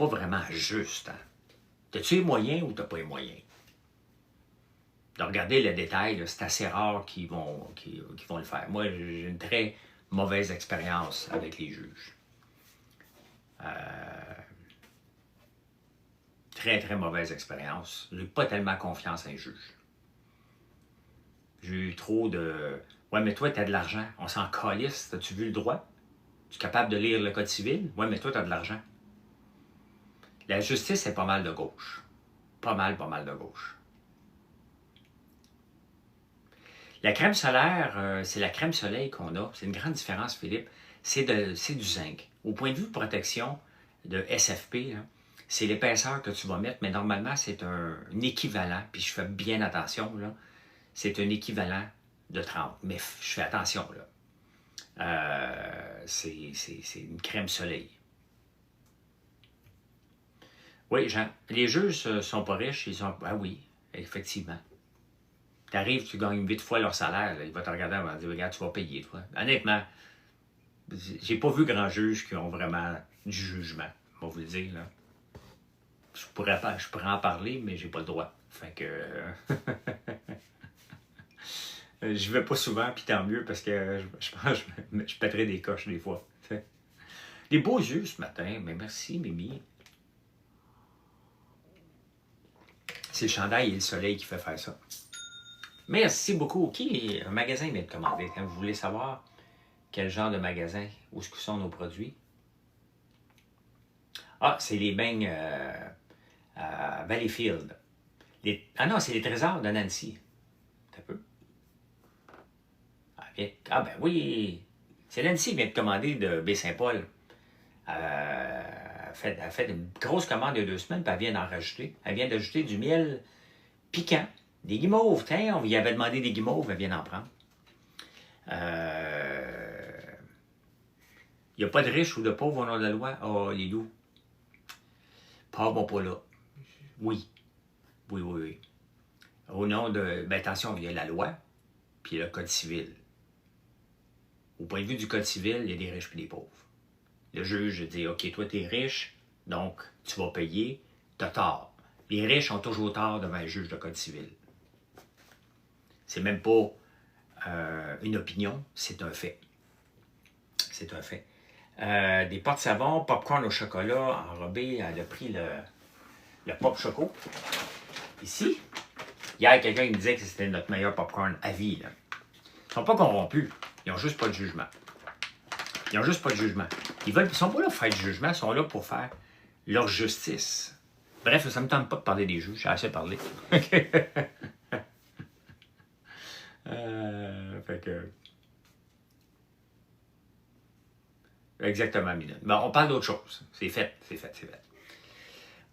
[SPEAKER 1] vraiment justes. Hein. T'as-tu les moyens ou t'as pas les moyens? De regarder le détail, c'est assez rare qu'ils vont le faire. Moi, j'ai une très mauvaise expérience avec les juges. Très mauvaise expérience. J'ai pas tellement confiance en un juge. J'ai eu trop de... Ouais, mais toi, t'as de l'argent. On s'en calisse. T'as-tu vu le droit? Tu es capable de lire le Code civil? Ouais, mais toi, t'as de l'argent. La justice est pas mal de gauche. Pas mal de gauche. La crème solaire, c'est la crème soleil qu'on a. C'est une grande différence, Philippe. C'est du zinc. Au point de vue de protection de SFP, c'est l'épaisseur que tu vas mettre, mais normalement, c'est un équivalent, puis je fais bien attention, là, c'est un équivalent de 30. Mais je fais attention, là. C'est une crème soleil. Oui, Jean, les juges ne sont pas riches, ils sont... Ah oui, effectivement. Tu arrives, tu gagnes 8 fois leur salaire, là, il va te regarder et va te dire, regarde, tu vas payer, toi. Honnêtement, j'ai pas vu grand juge qui ont vraiment du jugement, on va vous le dire, là. Je pourrais en parler, mais j'ai pas le droit. Fait que... je vais pas souvent, puis tant mieux, parce que je pense que je pèterais des coches des fois. T'sais. Des beaux yeux ce matin, mais merci, Mimi. C'est le chandail et le soleil qui fait faire ça. Merci beaucoup. Qui un magasin vient de commander? Quand vous voulez savoir quel genre de magasin, où sont nos produits? Ah, c'est les beignes à Valleyfield. Ah non, c'est les trésors de Nancy. T'as peu? Ah ben oui! C'est Nancy qui vient de commander de Baie-Saint-Paul. Elle a fait une grosse commande il y a 2 semaines, puis elle vient d'en rajouter. Elle vient d'ajouter du miel piquant. Des guimauves. Tiens, on lui avait demandé des guimauves, elle vient d'en prendre. Il n'y a pas de riches ou de pauvres au nom de la loi. Oh, les loups. Pas bon, pas là. Oui. Au nom de... Ben attention, il y a la loi, puis le Code civil. Au point de vue du Code civil, il y a des riches et des pauvres. Le juge dit, OK, toi, tu es riche, donc tu vas payer, tu as tort. Les riches ont toujours tort devant un juge de Code civil. C'est même pas une opinion, c'est un fait. C'est un fait. Des porte-savons, popcorn au chocolat, enrobé, elle a pris le Pop Choco. Ici, hier, quelqu'un me disait que c'était notre meilleur popcorn à vie. Là. Ils sont pas corrompus. Ils ont juste pas de jugement. Ils ont juste pas de jugement. Ils sont pas là pour faire du jugement, ils sont là pour faire leur justice. Bref, ça me tente pas de parler des juges, j'ai assez parlé. Fait que... Exactement, Mylène. Bon, on parle d'autre chose. C'est fait.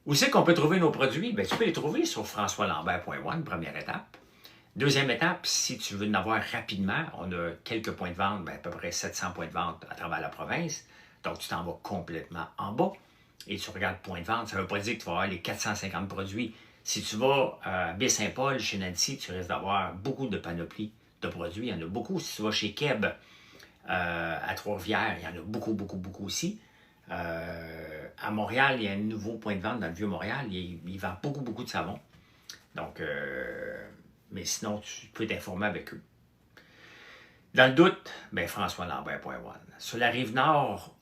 [SPEAKER 1] Où c'est qu'on peut trouver nos produits? Bien, tu peux les trouver sur françoislambert.one, première étape. Deuxième étape, si tu veux en avoir rapidement, on a quelques points de vente, bien, à peu près 700 points de vente à travers la province. Donc, tu t'en vas complètement en bas et tu regardes points de vente. Ça ne veut pas dire que tu vas avoir les 450 produits. Si tu vas à Baie-Saint-Paul, chez Nancy, tu risques d'avoir beaucoup de panoplie de produits. Il y en a beaucoup. Si tu vas chez Keb, à Trois-Rivières, il y en a beaucoup aussi. À Montréal, il y a un nouveau point de vente dans le Vieux-Montréal. Il vend beaucoup de savon. Donc, mais sinon, tu peux t'informer avec eux. Dans le doute, ben françoislambert.one. Sur la Rive-Nord,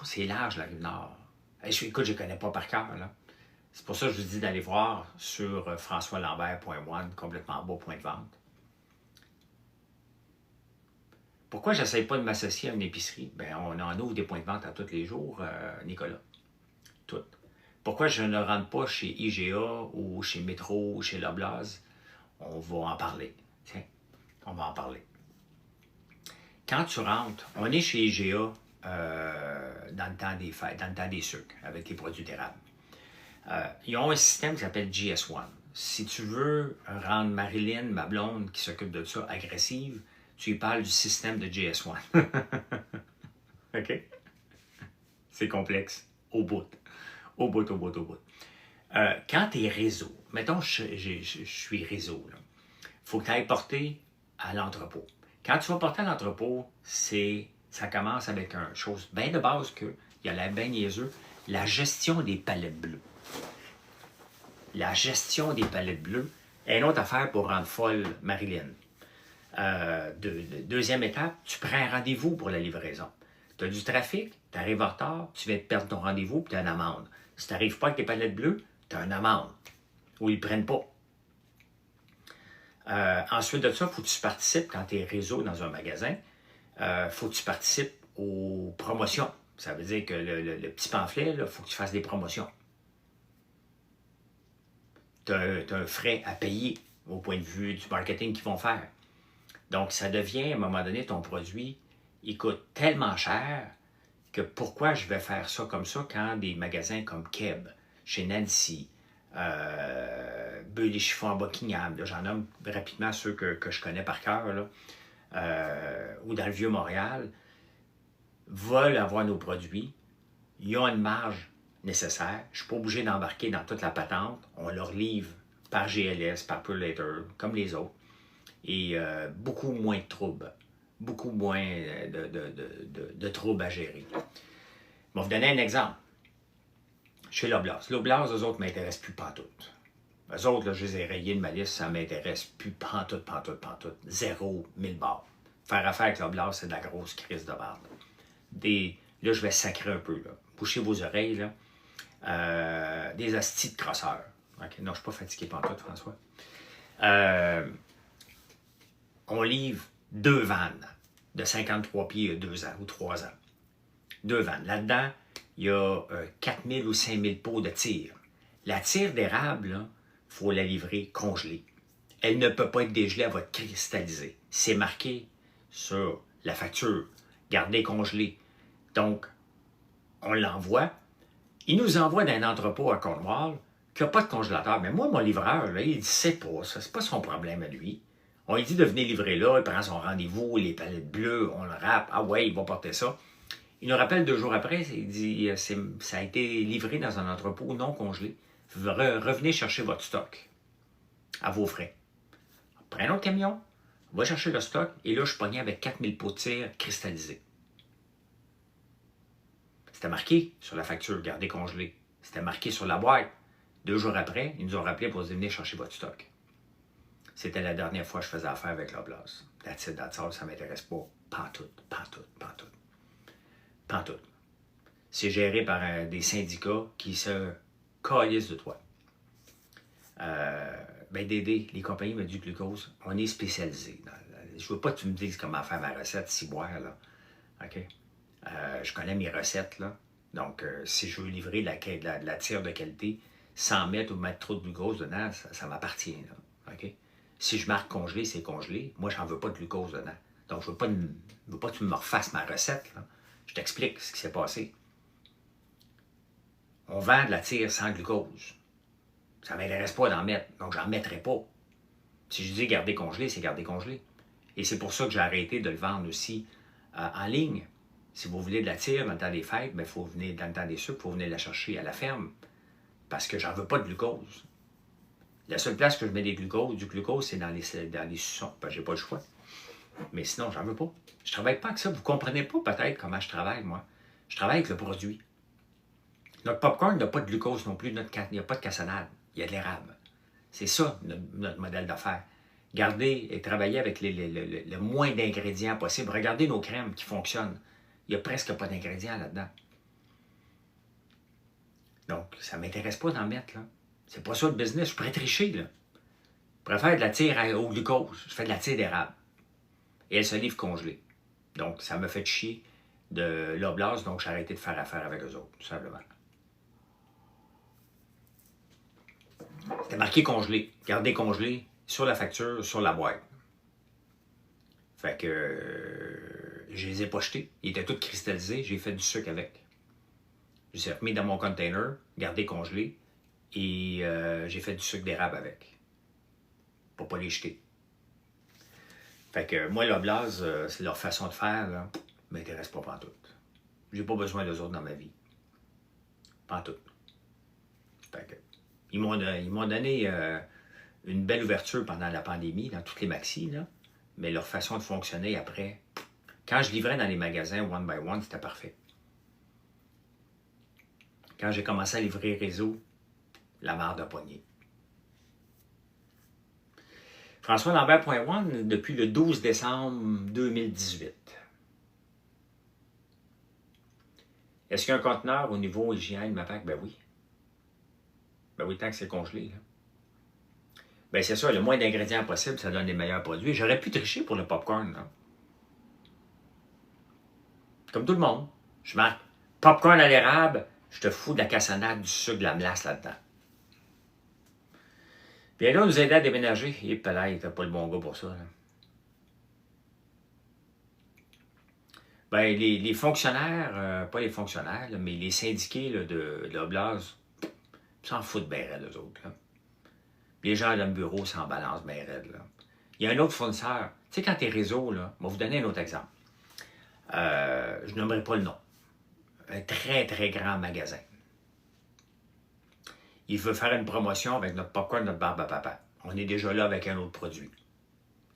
[SPEAKER 1] c'est large la Rive-Nord. Écoute, je ne connais pas par cœur. Là. C'est pour ça que je vous dis d'aller voir sur françoislambert.one, complètement beau point de vente. Pourquoi je n'essaie pas de m'associer à une épicerie? Bien, on en ouvre des points de vente à tous les jours, Nicolas. Toutes. Pourquoi je ne rentre pas chez IGA ou chez Métro ou chez Loblaws? On va en parler. Tiens, on va en parler. Quand tu rentres, on est chez IGA dans le temps des fêtes, dans le temps des sucres, avec les produits d'érable. Ils ont un système qui s'appelle GS1. Si tu veux rendre Marilyn, ma blonde, qui s'occupe de ça, agressive, tu lui parles du système de GS1. OK? C'est complexe. Au bout. Quand tu es réseau, mettons je suis réseau, il faut que tu ailles porter à l'entrepôt. Quand tu vas porter à l'entrepôt, ça commence avec une chose bien de base il y a l'air bien niaiseux, la gestion des palettes bleues. La gestion des palettes bleues est une autre affaire pour rendre folle Marilyn. Deuxième étape, tu prends un rendez-vous pour la livraison. Tu as du trafic, tu arrives en retard, tu viens de perdre ton rendez-vous, puis tu as une amende. Si tu n'arrives pas avec tes palettes bleues, tu as une amende. Ou ils ne prennent pas. Ensuite de ça, il faut que tu participes, quand tu es réseau dans un magasin, il faut que tu participes aux promotions. Ça veut dire que le petit pamphlet, il faut que tu fasses des promotions. Tu as un frais à payer au point de vue du marketing qu'ils vont faire. Donc, ça devient, à un moment donné, ton produit, il coûte tellement cher que pourquoi je vais faire ça comme ça quand des magasins comme Keb, chez Nancy, Bulle et Chiffon à Buckingham, j'en nomme rapidement ceux que je connais par cœur, ou dans le Vieux-Montréal, veulent avoir nos produits, ils ont une marge nécessaire, je ne suis pas obligé d'embarquer dans toute la patente, on leur livre par GLS, par Purlator, comme les autres, et beaucoup moins de troubles, beaucoup moins de troubles à gérer. Je vais vous donner un exemple. Chez Loblaws. Loblaws, eux autres ne m'intéressent plus pantoute. Eux autres, là, je les ai rayés de ma liste, ça ne m'intéresse plus pantoute. 0, 1000 barres. Faire affaire avec Loblaws, c'est de la grosse crise de barre. Là, je vais sacrer un peu. Là. Bouchez vos oreilles. Là. Des astis de crosseurs. Okay. Non, je ne suis pas fatigué pantoute, François. On livre 2 vannes de 53 pieds il y a 2 ans ou 3 ans. 2 vannes. Là-dedans, il y a 4000 ou 5000 pots de tire. La tire d'érable, il faut la livrer congelée. Elle ne peut pas être dégelée, elle va être cristallisée. C'est marqué sur la facture. Gardez congelée. Donc, on l'envoie. Il nous envoie d'un entrepôt à Cornwall qui n'a pas de congélateur. Mais moi, mon livreur, là, il ne sait pas. Ça, c'est pas son problème à lui. On lui dit de venir livrer là, il prend son rendez-vous, les palettes bleues, on le râpe. Ah ouais, il va porter ça. Il nous rappelle 2 jours après, il dit ça a été livré dans un entrepôt non congelé. Revenez chercher votre stock à vos frais. Prends un autre camion, va chercher le stock, et là, je suis pogné avec 4000 pots de cire cristallisés. C'était marqué sur la facture, gardez congelé. C'était marqué sur la boîte. 2 jours après, ils nous ont rappelé pour venir chercher votre stock. C'était la dernière fois que je faisais affaire avec Loblaws. That's all, ça ne m'intéresse pas. Pantoute. C'est géré par des syndicats qui se calissent de toi. d'aider les compagnies mettent du glucose, on est spécialisé. Je veux pas que tu me dises comment faire ma recette ciboire, là. OK? Je connais mes recettes, là. Donc, si je veux livrer de la tire de qualité, sans mettre ou mettre trop de glucose dedans, ça m'appartient, là. OK? Si je marque congelé, c'est congelé. Moi, j'en veux pas de glucose dedans. Donc, je veux pas que tu me refasses ma recette, là. Je t'explique ce qui s'est passé. On vend de la tire sans glucose. Ça ne m'intéresse pas d'en mettre, donc j'en mettrai pas. Si je dis garder congelé, c'est garder congelé. Et c'est pour ça que j'ai arrêté de le vendre aussi en ligne. Si vous voulez de la tire dans le temps des fêtes, il faut venir dans le temps des sucres, il faut venir la chercher à la ferme. Parce que j'en veux pas de glucose. La seule place que je mets du glucose, c'est dans les suçons. J'ai pas le choix. Mais sinon, j'en veux pas. Je travaille pas avec ça. Vous comprenez pas peut-être comment je travaille, moi. Je travaille avec le produit. Notre popcorn n'a pas de glucose non plus. Il n'y a pas de cassonade. Il y a de l'érable. C'est ça, notre modèle d'affaires. Garder et travailler avec le moins d'ingrédients possible. Regardez nos crèmes qui fonctionnent. Il n'y a presque pas d'ingrédients là-dedans. Donc, ça ne m'intéresse pas d'en mettre, là. C'est pas ça le business. Je pourrais tricher, là. Je pourrais faire de la tire au glucose. Je fais de la tire d'érable. Et elle se livre congelée. Donc, ça me fait chier de l'oblast, donc j'ai arrêté de faire affaire avec eux autres, tout simplement. C'était marqué congelé, gardé congelé, sur la facture, sur la boîte. Fait que je les ai pas jetés. Ils étaient tous cristallisés, j'ai fait du sucre avec. Je les ai remis dans mon container, gardé congelé, et j'ai fait du sucre d'érable avec. Pour pas les jeter. Fait que moi, l'oblast, c'est leur façon de faire, là, m'intéresse pas pantoute. J'ai pas besoin d'eux autres dans ma vie. Pantoute. Fait que, ils m'ont donné une belle ouverture pendant la pandémie, dans toutes les maxis, là, mais leur façon de fonctionner après, quand je livrais dans les magasins one by one, c'était parfait. Quand j'ai commencé à livrer réseau, la marde a pogné. François Lambert.one depuis le 12 décembre 2018. Est-ce qu'il y a un conteneur au niveau hygiène MAPAC? Ben oui. Ben oui, tant que c'est congelé. Là. Ben c'est ça, le moins d'ingrédients possible, ça donne les meilleurs produits. J'aurais pu tricher pour le popcorn. Là. Comme tout le monde. Je marque popcorn à l'érable, je te fous de la cassonade, du sucre, de la melasse là-dedans. Bien là, nous aider à déménager. Et là, il n'était pas le bon gars pour ça. Là. Ben, les fonctionnaires, pas les fonctionnaires, là, mais les syndiqués là, de l'Oblast, s'en foutent bien raide, eux autres. Là. Les gens dans le bureau s'en balancent bien raide. Là. Il y a un autre fournisseur. Tu sais, quand t'es réseau, là, je vais vous donner un autre exemple. Je nommerai pas le nom. Un très, très grand magasin. Il veut faire une promotion avec notre popcorn, notre barbe à papa. On est déjà là avec un autre produit.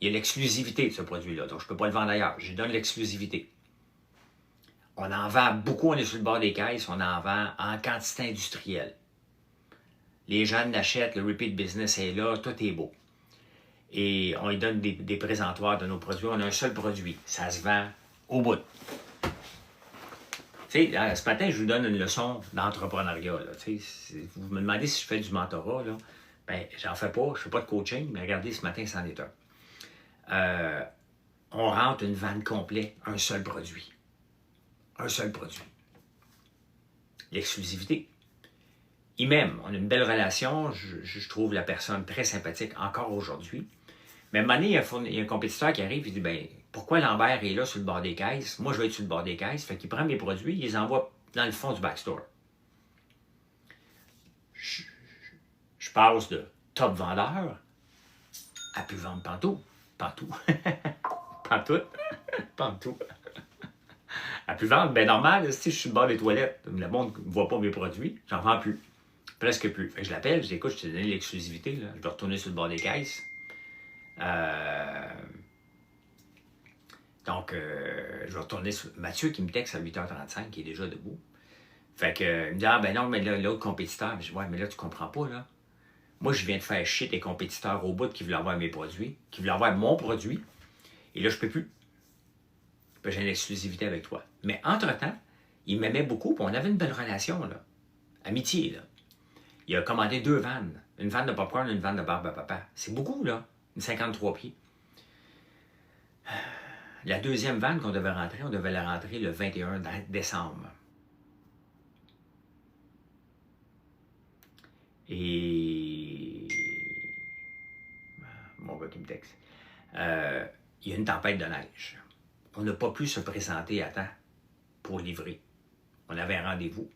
[SPEAKER 1] Il y a l'exclusivité de ce produit-là, donc je ne peux pas le vendre ailleurs. Je lui donne l'exclusivité. On en vend beaucoup, on est sur le bord des caisses, on en vend en quantité industrielle. Les gens l'achètent, le repeat business est là, tout est beau. Et on lui donne des présentoirs de nos produits. On a un seul produit. Ça se vend au bout. Tu sais, ce matin, je vous donne une leçon d'entrepreneuriat. Vous me demandez si je fais du mentorat. Là. Ben, j'en fais pas. Je ne fais pas de coaching, mais regardez, ce matin, c'en est un. On rentre une vanne complète, un seul produit. Un seul produit. L'exclusivité. Il m'aime. On a une belle relation. Je trouve la personne très sympathique encore aujourd'hui. Mais à un moment donné, il y a un compétiteur qui arrive et dit, ben, pourquoi Lambert est là sur le bord des caisses? Moi, je vais être sur le bord des caisses. Fait qu'il prend mes produits, il les envoie dans le fond du backstore. Je passe de top vendeur à plus vendre pantoute. Pantoute. À plus vendre, ben normal, si je suis sur le bord des toilettes, le monde ne voit pas mes produits, j'en vends plus. Presque plus. Fait que je l'appelle, je dis, écoute, je t'ai donné l'exclusivité, là. Je vais retourner sur le bord des caisses. Donc, je vais retourner sur Mathieu qui me texte à 8h35, qui est déjà debout. Fait que, il me dit, ah ben non, mais là, l'autre compétiteur, je dis, ouais, mais là, tu comprends pas, là. Moi, je viens de faire chier tes compétiteurs au bout qui voulaient avoir mes produits, qui voulaient avoir mon produit, et là, je peux plus. Puis j'ai une exclusivité avec toi. Mais entre-temps, il m'aimait beaucoup, puis on avait une belle relation, là. Amitié, là. Il a commandé 2 vannes. Une vanne de popcorn et une vanne de barbe à papa. C'est beaucoup, là. Une 53 pieds. La deuxième vanne qu'on devait rentrer, on devait la rentrer le 21 décembre. Et... Mon gars qui me texte. Il y a une tempête de neige. On n'a pas pu se présenter à temps pour livrer. On avait un rendez-vous.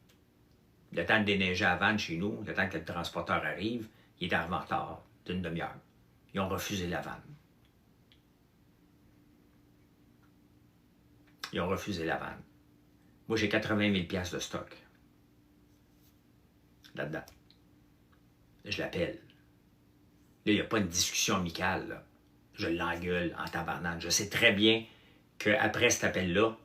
[SPEAKER 1] Le temps de déneiger la vanne chez nous, le temps que le transporteur arrive, il était en retard d'une demi-heure. Ils ont refusé la vanne. Ils ont refusé la vanne. Moi, j'ai 80 000 $ de stock. Là-dedans. Je l'appelle. Là, il n'y a pas une discussion amicale. Là. Je l'engueule en tabarnane. Je sais très bien qu'après cet appel-là,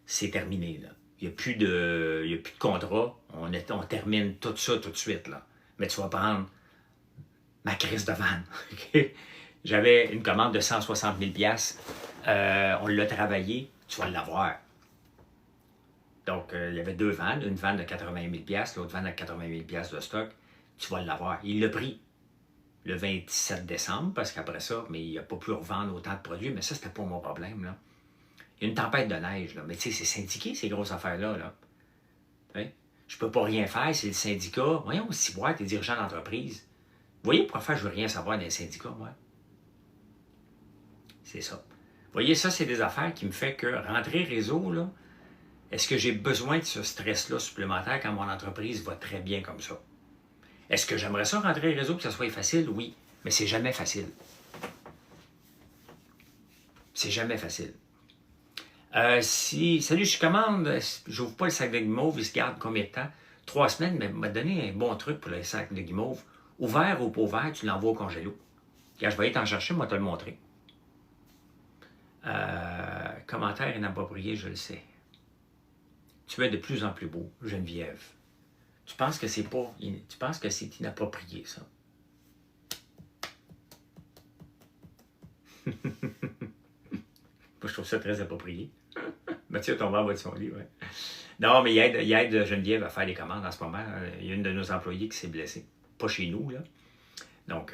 [SPEAKER 1] c'est terminé. Là. Il n'y a plus de contrat. On termine tout ça tout de suite. Là. Mais tu vas prendre ma crise de vanne. J'avais une commande de 160 000 $. On l'a travaillé. Tu vas l'avoir. Donc, il y avait 2 vannes. Une vanne de 80 000 $, l'autre vanne de 80 000 $ de stock. Tu vas l'avoir. Il l'a pris le 27 décembre, parce qu'après ça, mais il n'a pas pu revendre autant de produits. Mais ça, c'était pas mon problème. Là. Il y a une tempête de neige. Là. Mais tu sais, c'est syndiqué, ces grosses affaires-là. Là. Hein? Je peux pas rien faire, c'est le syndicat. Voyons, si voir t'es dirigeant d'entreprise. Vous voyez pourquoi je veux rien savoir des syndicats, moi? C'est ça. Vous voyez, ça, c'est des affaires qui me fait que rentrer réseau, là, est-ce que j'ai besoin de ce stress-là supplémentaire quand mon entreprise va très bien comme ça? Est-ce que j'aimerais ça rentrer réseau que ça soit facile? Oui, mais c'est jamais facile. C'est jamais facile. Salut, je commande, j'ouvre pas le sac de guimauve, il se garde combien de temps? 3 semaines, mais m'a donné un bon truc pour le sac de guimauve. Ouvert ou pas ouvert, tu l'envoies au congélo. Quand je vais aller t'en chercher, moi, te le montrer. Commentaire inapproprié, je le sais. Tu es de plus en plus beau, Geneviève. Tu penses que c'est pas... Tu penses que c'est inapproprié, ça? Moi, je trouve ça très approprié. Mathieu tombe en bas de son lit, ouais. Non, mais il aide Geneviève à faire les commandes en ce moment. Il y a une de nos employées qui s'est blessée. Pas chez nous, là. Donc,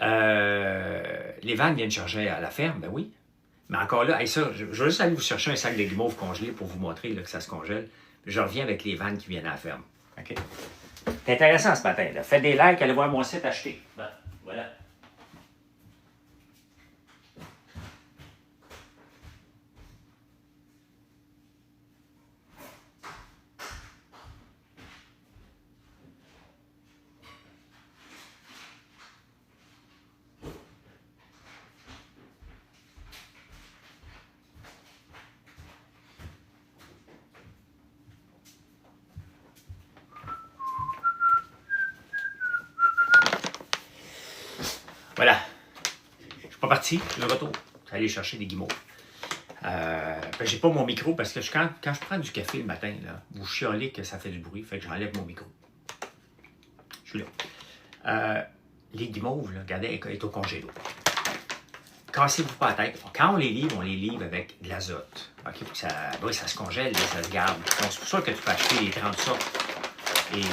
[SPEAKER 1] les vannes viennent charger à la ferme, ben oui. Mais encore là, ça, je vais juste aller vous chercher un sac de guimauve congelé pour vous montrer là, que ça se congèle. Je reviens avec les vannes qui viennent à la ferme. OK? C'est intéressant ce matin. Là. Faites des likes, allez voir mon site, acheter. Ben, voilà. Voilà. Je suis pas parti, je suis de retour. Je vais aller chercher des guimauves. J'ai pas mon micro parce que quand je prends du café le matin, là, vous chialez que ça fait du bruit, fait que j'enlève mon micro. Je suis là. Les guimauves, là, regardez, elles sont au congélo. Cassez-vous pas la tête. Quand on les livre avec de l'azote. OK, pour que ça se congèle, là, ça se garde. Donc, c'est pour ça que tu peux acheter les 30 sortes. Et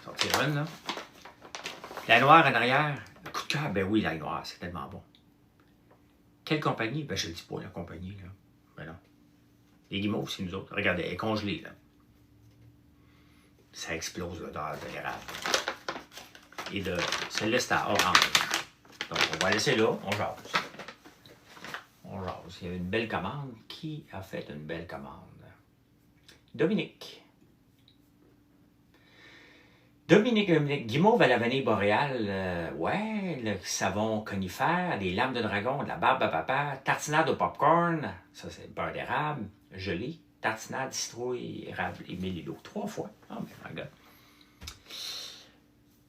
[SPEAKER 1] sortir une, là. L'ail noir en arrière, le coup de cœur, ben oui, l'ail noir, c'est tellement bon. Quelle compagnie? Ben je ne le dis pas, la compagnie, là. Ben non. Les guimauves, c'est nous autres. Regardez, elle est congelée, là. Ça explose l'odeur de l'érable. Et de celle-là, c'est à orange. Donc, on va laisser là, on jase. On jase. Il y a une belle commande. Qui a fait une belle commande? Dominique. Dominique, guimauve à la vanille boréale, ouais, le savon conifère, des lames de dragon, de la barbe à papa, tartinade au popcorn, ça c'est beurre d'érable, gelé, tartinade, citrouille, érable et mélilo. 3 fois. Oh my God.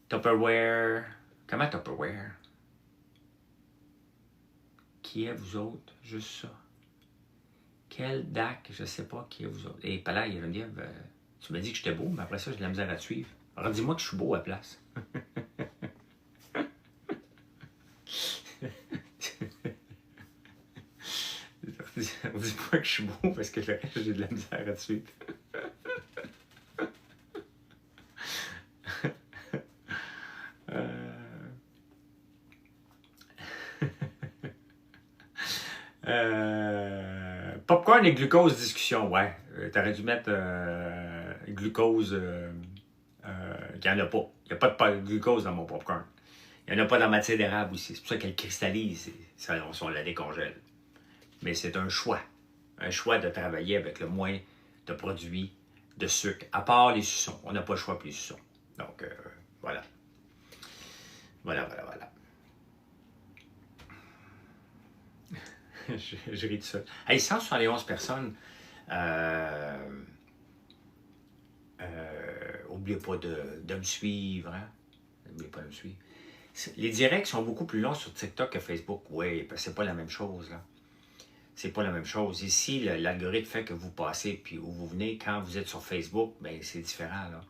[SPEAKER 1] Tupperware. Comment Tupperware? Qui est vous autres? Juste ça. Quel DAC? Je sais pas qui est vous autres. Et pas là, Geneviève, tu m'as dit que j'étais beau, mais après ça, j'ai de la misère à te suivre. Alors dis-moi que je suis beau à la place. Dis-moi que je suis beau parce que j'ai de la misère à te suivre. Popcorn et glucose discussion, ouais. T'aurais dû mettre glucose. Il n'y en a pas. Il n'y a pas de glucose dans mon popcorn. Il n'y en a pas dans la matière d'érable aussi. C'est pour ça qu'elle cristallise. On la décongèle. Mais c'est un choix. Un choix de travailler avec le moins de produits de sucre, à part les suçons. On n'a pas le choix pour les suçons. Donc, voilà. Voilà. je ris de ça. Hey, 171 personnes. N'oubliez pas de me suivre. Hein? N'oubliez pas de me suivre. Les directs sont beaucoup plus longs sur TikTok que Facebook. Oui, parce que c'est pas la même chose. Là. C'est pas la même chose. Ici, l'algorithme fait que vous passez, puis où vous venez, quand vous êtes sur Facebook, bien, c'est différent. Là.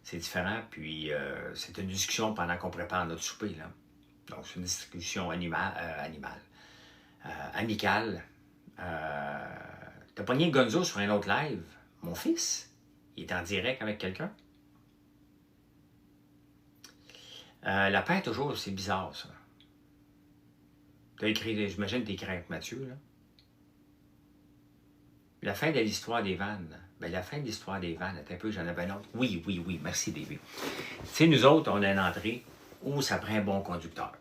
[SPEAKER 1] C'est différent, puis c'est une discussion pendant qu'on prépare notre souper. Là. Donc, c'est une discussion amicale. T'as pogné Gonzo sur un autre live. Mon fils, il est en direct avec quelqu'un. La paix, toujours, c'est bizarre, ça. T'as écrit, j'imagine que tu écrit avec Mathieu, là. La fin de l'histoire des vannes. Ben, la fin de l'histoire des vannes, attends un peu, j'en avais un autre. Oui, merci, David. Tu sais, nous autres, on a une entrée où ça prend un bon conducteur.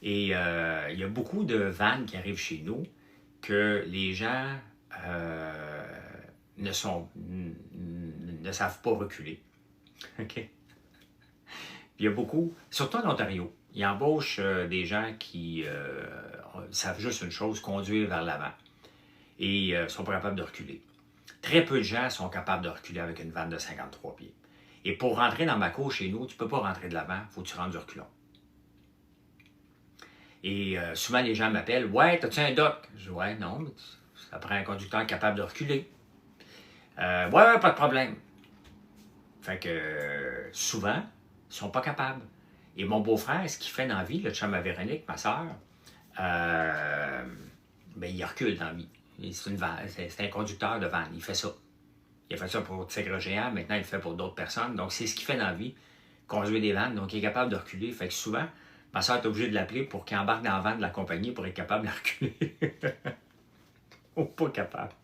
[SPEAKER 1] Et il y a beaucoup de vannes qui arrivent chez nous que les gens ne savent pas reculer. OK? Il y a beaucoup, surtout en Ontario, ils embauchent des gens qui savent juste une chose, conduire vers l'avant. Et sont pas capables de reculer. Très peu de gens sont capables de reculer avec une vanne de 53 pieds. Et pour rentrer dans ma cour chez nous, tu ne peux pas rentrer de l'avant, il faut que tu rentres du reculon. Et souvent, les gens m'appellent « Ouais, t'as-tu un doc? » Je dis « Ouais, non, mais ça prend un conducteur capable de reculer. Ouais, pas de problème. » Fait que souvent, ils sont pas capables. Et mon beau-frère, ce qu'il fait dans la vie, le chum à Véronique, ma soeur, ben, il recule dans la vie. C'est un conducteur de van, il fait ça. Il a fait ça pour Tigre Géant, maintenant il le fait pour d'autres personnes. Donc c'est ce qu'il fait dans la vie, conduire des vannes, donc il est capable de reculer. Fait que souvent, ma soeur est obligée de l'appeler pour qu'il embarque dans la van de la compagnie pour être capable de reculer. Ils sont pas capables.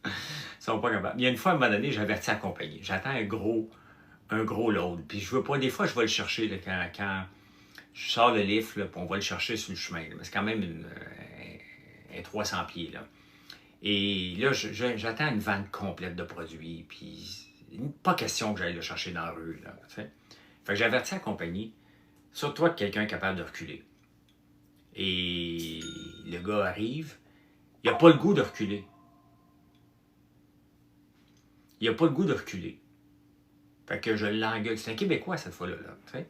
[SPEAKER 1] Ils sont pas capables. Il y a une fois, à un moment donné, j'avertis la compagnie. J'attends un gros load. Puis je veux pas, des fois, je vais le chercher là, quand je sors le lift, là, puis on va le chercher sur le chemin. Là. C'est quand même un 300 pieds. Là. Et là, j'attends une vente complète de produits. Puis pas question que j'aille le chercher dans la rue. Là, fait que j'avertis la compagnie. Surtout que quelqu'un est capable de reculer. Et le gars arrive. Il n'a pas le goût de reculer. Il n'a pas le goût de reculer. Fait que je l'engueule. C'est un Québécois cette fois-là. Là,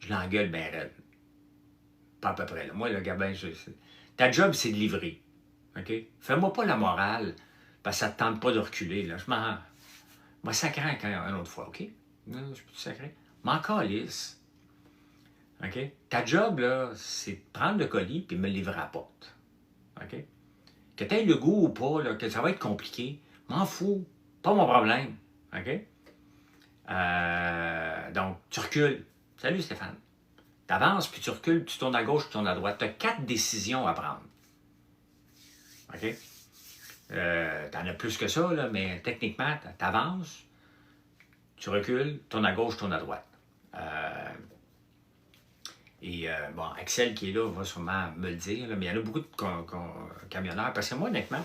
[SPEAKER 1] je l'engueule bien raide. Pas à peu près. Là. Moi, le gars, ta job, c'est de livrer. OK? Fais-moi pas la morale parce que ça ne te tente pas de reculer. Là. Je m'en sacrer une autre fois. OK? Non, je peux te sacrer. M'en calisse. OK? Ta job, là, c'est de prendre le colis et me le livrer à la porte. OK? Que tu aies le goût ou pas, là, que ça va être compliqué, m'en fous. Pas mon problème. OK? Donc, tu recules. Salut Stéphane. Tu avances, puis tu recules, tu tournes à gauche, tu tournes à droite. Tu as 4 décisions à prendre. OK? T'en as plus que ça, là, mais techniquement, tu avances, tu recules, tournes à gauche, tournes à droite. Bon, Axel qui est là va sûrement me le dire, là, mais il y en a beaucoup de camionneurs. Parce que moi, honnêtement,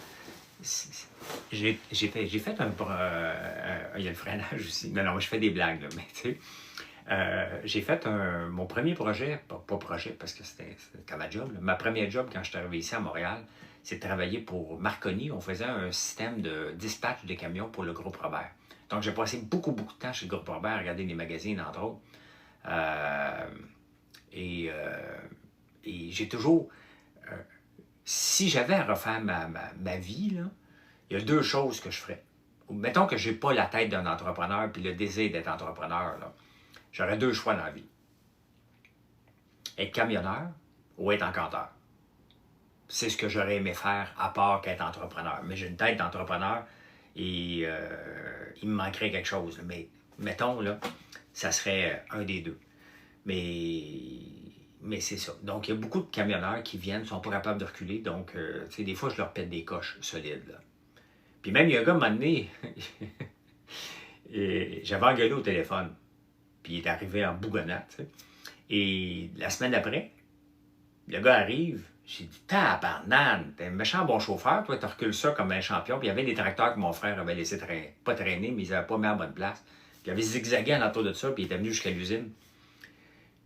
[SPEAKER 1] j'ai fait il y a le freinage aussi. Non, je fais des blagues, là, mais tu sais. J'ai fait mon premier projet, pas projet parce que c'était ma job. Là. Ma première job quand je suis arrivé ici à Montréal, c'est de travailler pour Marconi. On faisait un système de dispatch de camions pour le groupe Robert. Donc j'ai passé beaucoup de temps chez le groupe Robert à regarder les magazines, entre autres. Et j'ai toujours... si j'avais à refaire ma vie, là, il y a 2 choses que je ferais. Mettons que je n'ai pas la tête d'un entrepreneur puis le désir d'être entrepreneur. J'aurais 2 choix dans la vie. Être camionneur ou être encanteur. C'est ce que j'aurais aimé faire à part qu'être entrepreneur. Mais j'ai une tête d'entrepreneur et il me manquerait quelque chose. Mais mettons, là, ça serait un des 2. Mais mais c'est ça. Donc, il y a beaucoup de camionneurs qui viennent, ne sont pas capables de reculer. Donc, tu sais, des fois, je leur pète des coches solides. Là. Puis même, il y a un gars, à un moment donné, j'avais engueulé au téléphone. Puis il est arrivé en bougonnat, tu sais. Et la semaine d'après, le gars arrive. J'ai dit, tabarnane, t'es un méchant bon chauffeur, toi, tu recules ça comme un champion. Puis il y avait des tracteurs que mon frère avait laissé pas traîner, mais ils n'avaient pas mis en bonne place. Puis il avait zigzagué en autour de ça, puis il était venu jusqu'à l'usine.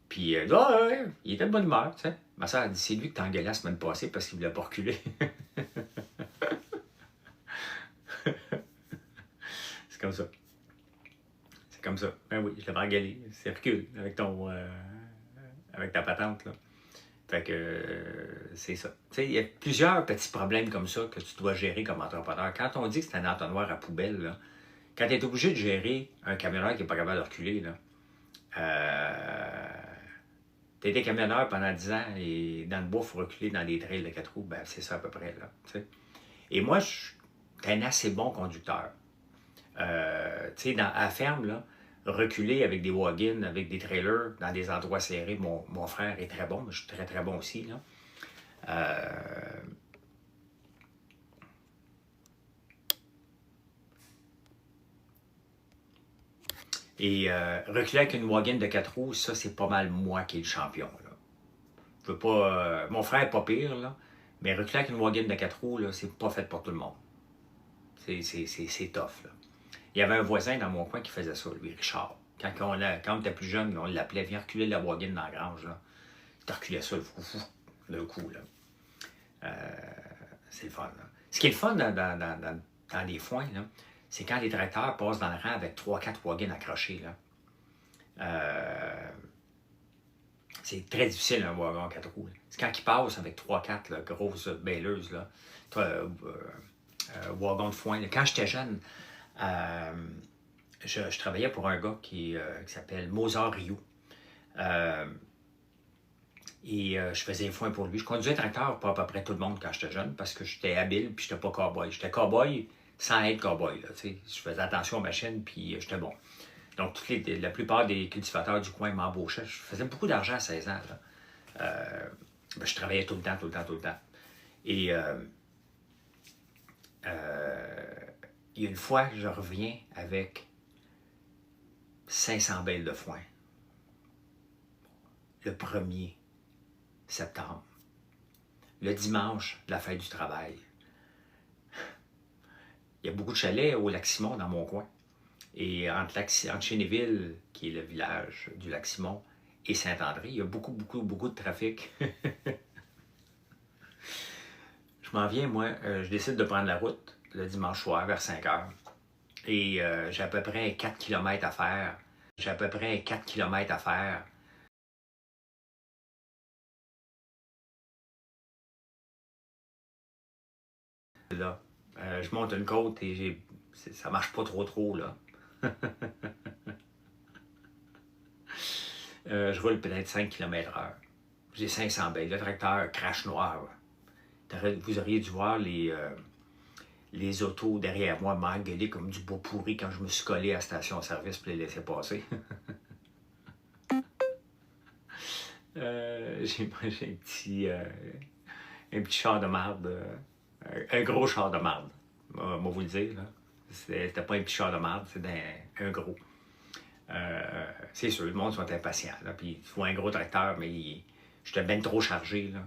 [SPEAKER 1] Puis, ouais, il était de bonne humeur, tu sais. Ma soeur a dit, c'est lui que t'as engueulé la semaine passée parce qu'il voulait pas reculer. C'est comme ça. C'est comme ça. Ben oui, je l'avais engueulé. C'est recule avec avec ta patente, là. Fait que c'est ça. Tu sais, il y a plusieurs petits problèmes comme ça que tu dois gérer comme entrepreneur. Quand on dit que c'est un entonnoir à poubelle, là, quand tu es obligé de gérer un camionneur qui n'est pas capable de reculer, là, tu été camionneur pendant 10 ans et dans le bois, il faut reculer dans des trails de 4 roues, ben c'est ça à peu près, là. T'sais. Et moi, je suis un assez bon conducteur. Tu sais, à la ferme, là, reculer avec des wagons, avec des trailers, dans des endroits serrés, mon frère est très bon, mais je suis très très bon aussi, là. Et reculer avec une wagon de 4 roues, ça, c'est pas mal moi qui est le champion, là. Je veux pas... mon frère est pas pire, là, mais reculer avec une wagon de 4 roues, là, c'est pas fait pour tout le monde. C'est tough, là. Il y avait un voisin dans mon coin qui faisait ça, lui, Richard. Quand on était plus jeune, on l'appelait, viens reculer la wagon dans la grange, là. Il te reculait ça, le coup, là. C'est le fun, là. Ce qui est le fun dans les foins, là, c'est quand les tracteurs passent dans le rang avec 3-4 wagons accrochés, là. C'est très difficile, un wagon 4 roues. C'est quand ils passent avec 3-4 grosses bêleuses, là. Wagon de foin. Là. Quand j'étais jeune, je travaillais pour un gars qui s'appelle Mozart Rio. Et je faisais les foins pour lui. Je conduisais un tracteur pour à peu près tout le monde quand j'étais jeune parce que j'étais habile puis j'étais pas cow-boy. J'étais cow-boy sans être cow-boy. Là, je faisais attention aux machines puis j'étais bon. Donc, la plupart des cultivateurs du coin m'embauchaient. Je faisais beaucoup d'argent à 16 ans. Là. Je travaillais tout le temps. Et il y a une fois, je reviens avec 500 bêles de foin. Le 1er septembre. Le dimanche de la fête du travail. Il y a beaucoup de chalets au Lac-Simon dans mon coin. Et entre Chénéville, qui est le village du Lac-Simon, et Saint-André, il y a beaucoup de trafic. Je m'en viens, moi, je décide de prendre la route le dimanche soir vers 5 heures. Et j'ai à peu près 4 km à faire. Là, je monte une côte et ça marche pas trop, là. Je roule peut-être 5 km/h. J'ai 500 bêtes. Le tracteur crache noir. Vous auriez dû voir les autos derrière moi m'engueuler comme du beau pourri quand je me suis collé à la station-service pour les laisser passer. J'ai un petit char de marde. Un gros char de marde. Moi, vous le dire, là. C'était pas un petit char de marde, c'était un gros. C'est sûr, le monde sont impatients. Là, puis il faut un gros tracteur, mais j'étais bien trop chargé. Là.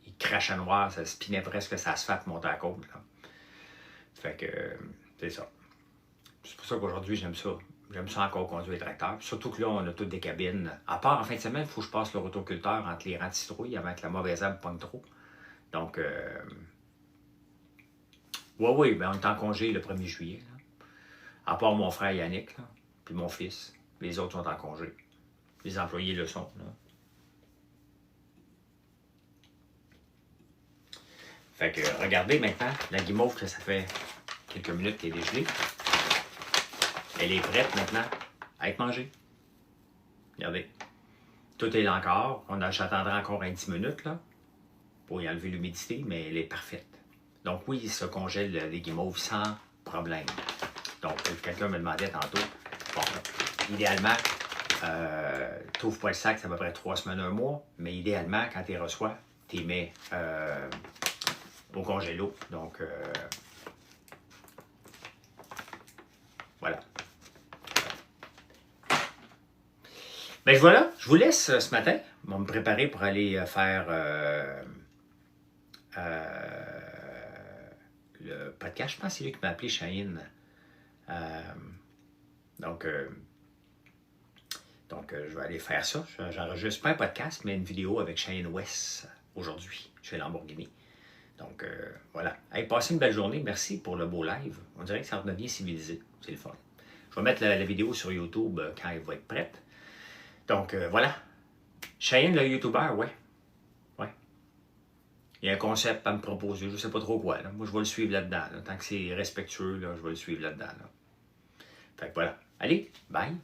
[SPEAKER 1] Il crachait à noir, ça spinait presque sa asphalte monter à la côte. Là. Fait que c'est ça. C'est pour ça qu'aujourd'hui, j'aime ça. J'aime ça encore conduire les tracteurs. Puis surtout que là, on a toutes des cabines. À part en fin de semaine, il faut que je passe le rotoculteur entre les rangs de citrouilles avant que la mauvaise herbe pogne trop. Donc, oui, ben on est en congé le 1er juillet. Là. À part mon frère Yannick, là, puis mon fils. Les autres sont en congé. Les employés le sont. Là. Fait que, regardez maintenant, la guimauve, que ça fait quelques minutes qu'elle est dégelée. Elle est prête maintenant à être mangée. Regardez. Tout est là encore. J'attendrai encore un 10 minutes là, pour y enlever l'humidité, mais elle est parfaite. Donc oui, il se congèle les guimauves sans problème. Donc, quelqu'un me demandait tantôt, bon, idéalement, T'ouvres pas le sac, ça va à peu près 3 semaines, 1 mois. Mais idéalement, quand tu les reçois, tu les mets au congélo. Donc, voilà. Ben voilà, je vous laisse ce matin. On va me préparer pour aller faire le podcast. Je pense que c'est lui qui m'a appelé Chahine. Donc, je vais aller faire ça. J'enregistre pas un podcast, mais une vidéo avec Chahine West aujourd'hui, chez Lamborghini. Donc, voilà. Hey, passez une belle journée. Merci pour le beau live. On dirait que ça redevient civilisé. C'est le fun. Je vais mettre la vidéo sur YouTube quand elle va être prête. Donc, voilà. Chahine, le YouTuber, ouais. Il y a un concept à me proposer. Je ne sais pas trop quoi. Là. Moi, je vais le suivre là-dedans. Là. Tant que c'est respectueux, là, je vais le suivre là-dedans. Là. Fait que voilà. Allez, bye.